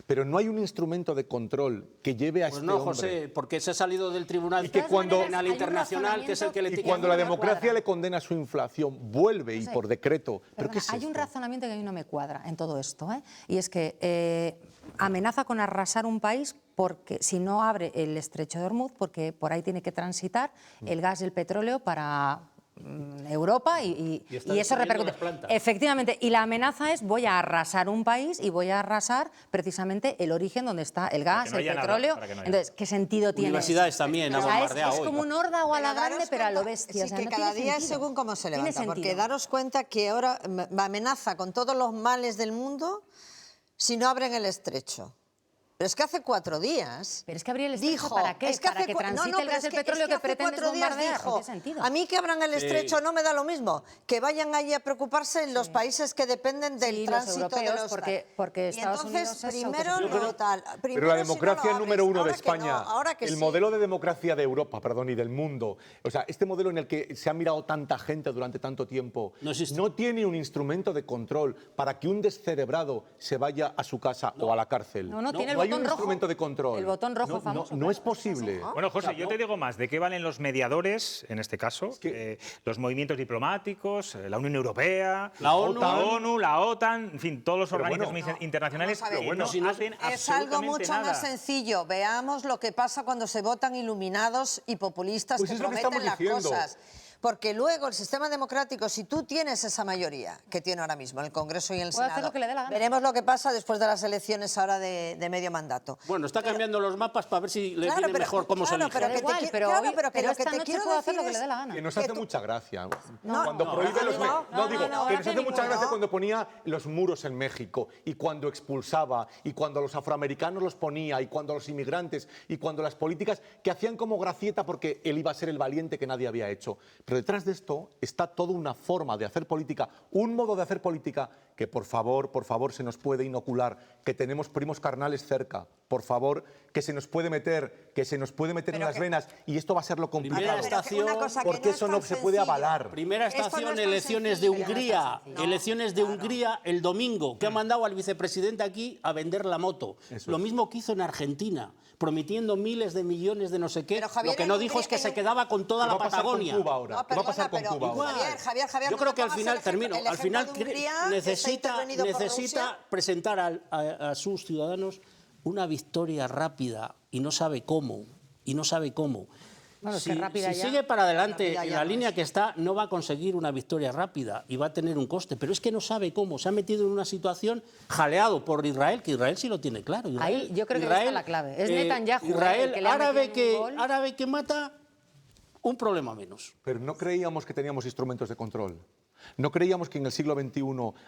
Pero no hay un instrumento de control que lleve a este hombre. José, porque se ha salido del Tribunal Penal Internacional, que es el que le tiene... Y cuando la democracia le condena su inflación, vuelve y por decreto... ¿Pero qué es hay un razonamiento que a mí no me cuadra en todo esto, y es que amenaza con arrasar un país porque si no abre el estrecho de Hormuz, porque por ahí tiene que transitar el gas y el petróleo para Europa y eso repercute. Efectivamente, y la amenaza es: voy a arrasar un país y voy a arrasar precisamente el origen donde está el gas, el petróleo. Entonces, ¿qué sentido tiene? Universidades también ha bombardeado es como un horda o a la grande, pero a lo bestia. Sí, que cada día es según cómo se levanta, porque daros cuenta que ahora amenaza con todos los males del mundo si no abren el estrecho. Pero es que hace 4 días. Pero es que abrir el estrecho dijo, ¿para qué? Es que ¿Para que transite el gas del petróleo que pretendes bombardear? Dijo, ¿En qué sentido? a mí que abran el estrecho no me da lo mismo. Que vayan allí a preocuparse en los países que dependen del tránsito los europeos, de los... porque Estados Unidos es Pero la democracia número 1 de España, el modelo de democracia de Europa, perdón, y del mundo, o sea, este modelo en el que se ha mirado tanta gente durante tanto tiempo, no tiene un instrumento de control para que un descerebrado se vaya a su casa o a la cárcel. No tiene el hay botón un rojo. instrumento de control. El botón rojo famoso. No es posible. Bueno, José, yo te digo más. ¿De qué valen los mediadores, en este caso? Los movimientos diplomáticos, la Unión Europea, la ONU, la OTAN, en fin, todos los organismos internacionales no hacen absolutamente es algo mucho nada. más sencillo. Veamos lo que pasa cuando se votan iluminados y populistas que prometen las cosas. Porque luego el sistema democrático, si tú tienes esa mayoría que tiene ahora mismo en el Congreso y en el Puede hacer Senado, lo que le dé la gana. veremos lo que pasa después de las elecciones ahora de medio mandato. Bueno, está cambiando los mapas para ver si le viene mejor cómo se elige. Pero esta noche puedo hacer lo que le dé la gana. Que nos hace mucha gracia. Cuando prohíbe los... No, digo, que nos hace mucha gracia cuando ponía los muros en México y cuando expulsaba y cuando a los afroamericanos los ponía y cuando a los inmigrantes y cuando las políticas que hacían como gracieta porque él iba a ser el valiente que nadie había hecho. Pero detrás de esto está toda una forma de hacer política, un modo de hacer política que por favor se nos puede inocular, que tenemos primos carnales cerca, por favor, que se nos puede meter en las venas y esto va a ser lo complicado. Primera estación, porque eso no se puede avalar. Primera estación, elecciones de Hungría, elecciones de Hungría el domingo, que ha mandado al vicepresidente aquí a vender la moto. Lo mismo que hizo en Argentina, prometiendo miles de millones de no sé qué. Lo que no dijo es que se quedaba con toda la Patagonia. ¿Qué va a pasar con Cuba ahora? Javier, yo creo que al final, termino, al final necesita presentar a sus ciudadanos una victoria rápida y no sabe cómo. Bueno, si sigue para adelante en la línea que está, no va a conseguir una victoria rápida y va a tener un coste, pero es que no sabe cómo. Se ha metido en una situación jaleado por Israel, que Israel sí lo tiene claro. Ahí yo creo que está la clave. Es Netanyahu Israel, el que le ha metido un gol. árabe que mata, un problema menos. Pero no creíamos que teníamos instrumentos de control. ¿No creíamos que en el siglo XXI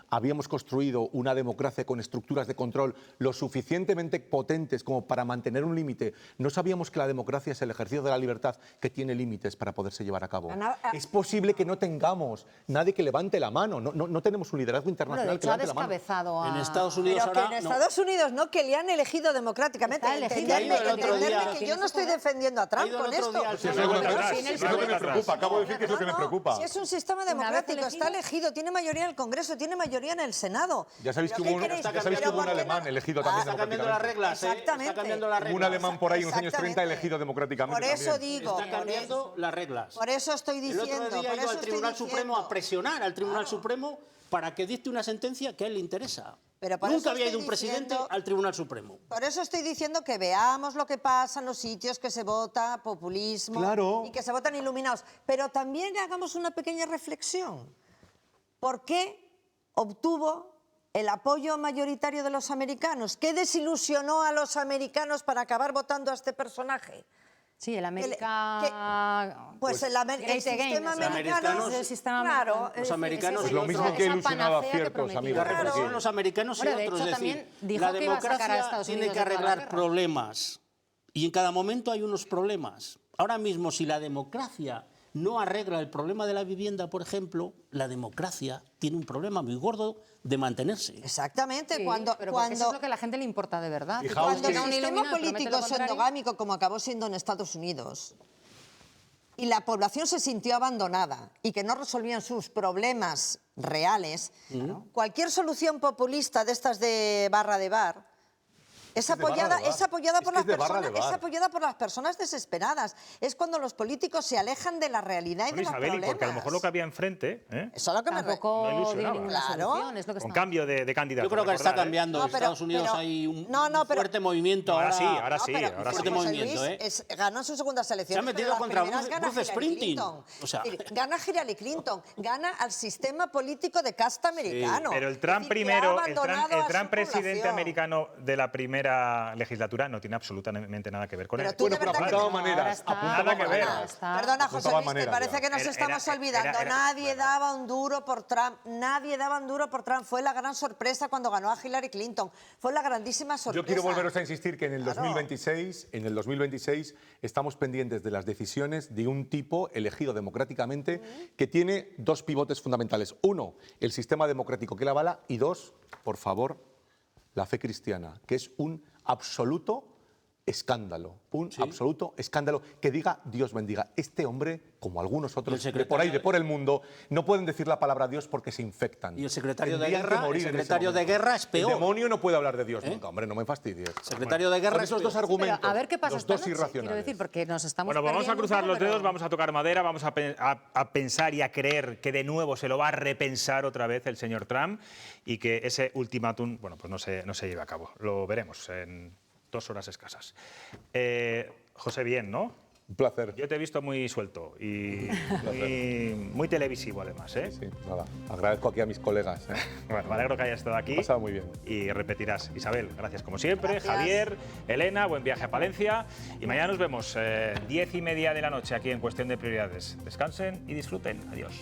habíamos construido una democracia con estructuras de control lo suficientemente potentes como para mantener un límite? ¿No sabíamos que la democracia es el ejercicio de la libertad que tiene límites para poderse llevar a cabo? Es posible que no tengamos nadie que levante la mano. No tenemos un liderazgo internacional que levante la mano. En Estados Unidos pero que en Estados Unidos no, que le han elegido democráticamente. Entenderme que yo no estoy defendiendo a Trump con esto. Es lo que me preocupa. Acabo de decir que es lo que me preocupa. Si es un sistema democrático, está elegido, tiene mayoría en el Congreso, tiene mayoría en el Senado. Ya sabéis que hubo un alemán elegido también democráticamente. Está cambiando las reglas, Exactamente. Está cambiando las reglas. Un alemán por ahí en los años 30 elegido democráticamente. Por eso también. digo. Está cambiando las reglas. Por eso estoy diciendo. El otro día iba al Tribunal Supremo a presionar al Tribunal Supremo para que dicte una sentencia que a él le interesa. Nunca había ido un presidente al Tribunal Supremo. Por eso estoy diciendo que veamos lo que pasa en los sitios que se vota populismo y que se votan iluminados. Pero también hagamos una pequeña reflexión. ¿Por qué obtuvo el apoyo mayoritario de los americanos? ¿Qué desilusionó a los americanos para acabar votando a este personaje? Sí, el América... Pues el sistema americano... Claro, los americanos... Es lo mismo que ilusionaba a ciertos amigos. La reflexión los americanos y otros. Es decir, la democracia tiene que arreglar problemas. Y en cada momento hay unos problemas. Ahora mismo, si la democracia no arregla el problema de la vivienda, por ejemplo, la democracia tiene un problema muy gordo de mantenerse. Exactamente. Sí, cuando eso es lo que a la gente le importa de verdad. Cuando el sistema político es endogámico, como acabó siendo en Estados Unidos, y la población se sintió abandonada y que no resolvían sus problemas reales, cualquier solución populista de estas de barra de bar es apoyada por las personas desesperadas. Es cuando los políticos se alejan de la realidad y de los problemas. Porque a lo mejor lo que había enfrente eso es lo que tampoco no dio ninguna solución. Es lo que con cambio de candidato. Yo creo que está cambiando. En Estados Unidos hay un fuerte movimiento. Ahora sí. Fuerte movimiento. Ganó sus segundas elecciones. Se ha metido contra Bruce Springsteen. Gana Hillary Clinton. Gana al sistema político de casta americano. Pero el Trump primero, el Trump presidente americano de la primera primera legislatura no tiene absolutamente nada que ver con él. Pero apuntaba maneras. Nada que ver. Perdona, José Luis, me parece que nos estamos olvidando. Nadie daba un duro por Trump. Nadie daba un duro por Trump. Fue la gran sorpresa cuando ganó a Hillary Clinton. Fue la grandísima sorpresa. Yo quiero volveros a insistir que en el 2026 estamos pendientes de las decisiones de un tipo elegido democráticamente que tiene dos pivotes fundamentales. Uno, el sistema democrático que la avala, y dos, por favor, la fe cristiana, que es un absoluto escándalo, absoluto escándalo, que diga Dios bendiga. Este hombre, como algunos otros de por ahí, de por el mundo, no pueden decir la palabra Dios porque se infectan. Y el secretario de guerra es peor. El demonio no puede hablar de Dios nunca, hombre, no me fastidies. Secretario de guerra Con esos dos argumentos, a ver qué pasa los dos esta noche, irracionales. quiero decir, porque nos estamos Bueno, vamos a cruzar los pero... dedos, vamos a tocar madera, vamos a pensar y a creer que de nuevo se lo va a repensar otra vez el señor Trump y que ese ultimátum, bueno, pues no se lleve a cabo. Lo veremos en 2 horas escasas. José, bien, ¿no? Un placer. Yo te he visto muy suelto y muy televisivo, además, ¿eh? Sí, nada. Agradezco aquí a mis colegas. Bueno, me alegro que hayas estado aquí. Ha pasado muy bien. Y repetirás. Isabel, gracias como siempre. Gracias. Javier, Elena, buen viaje a Palencia. Y mañana nos vemos 10:30 de la noche aquí en Cuestión de Prioridades. Descansen y disfruten. Adiós.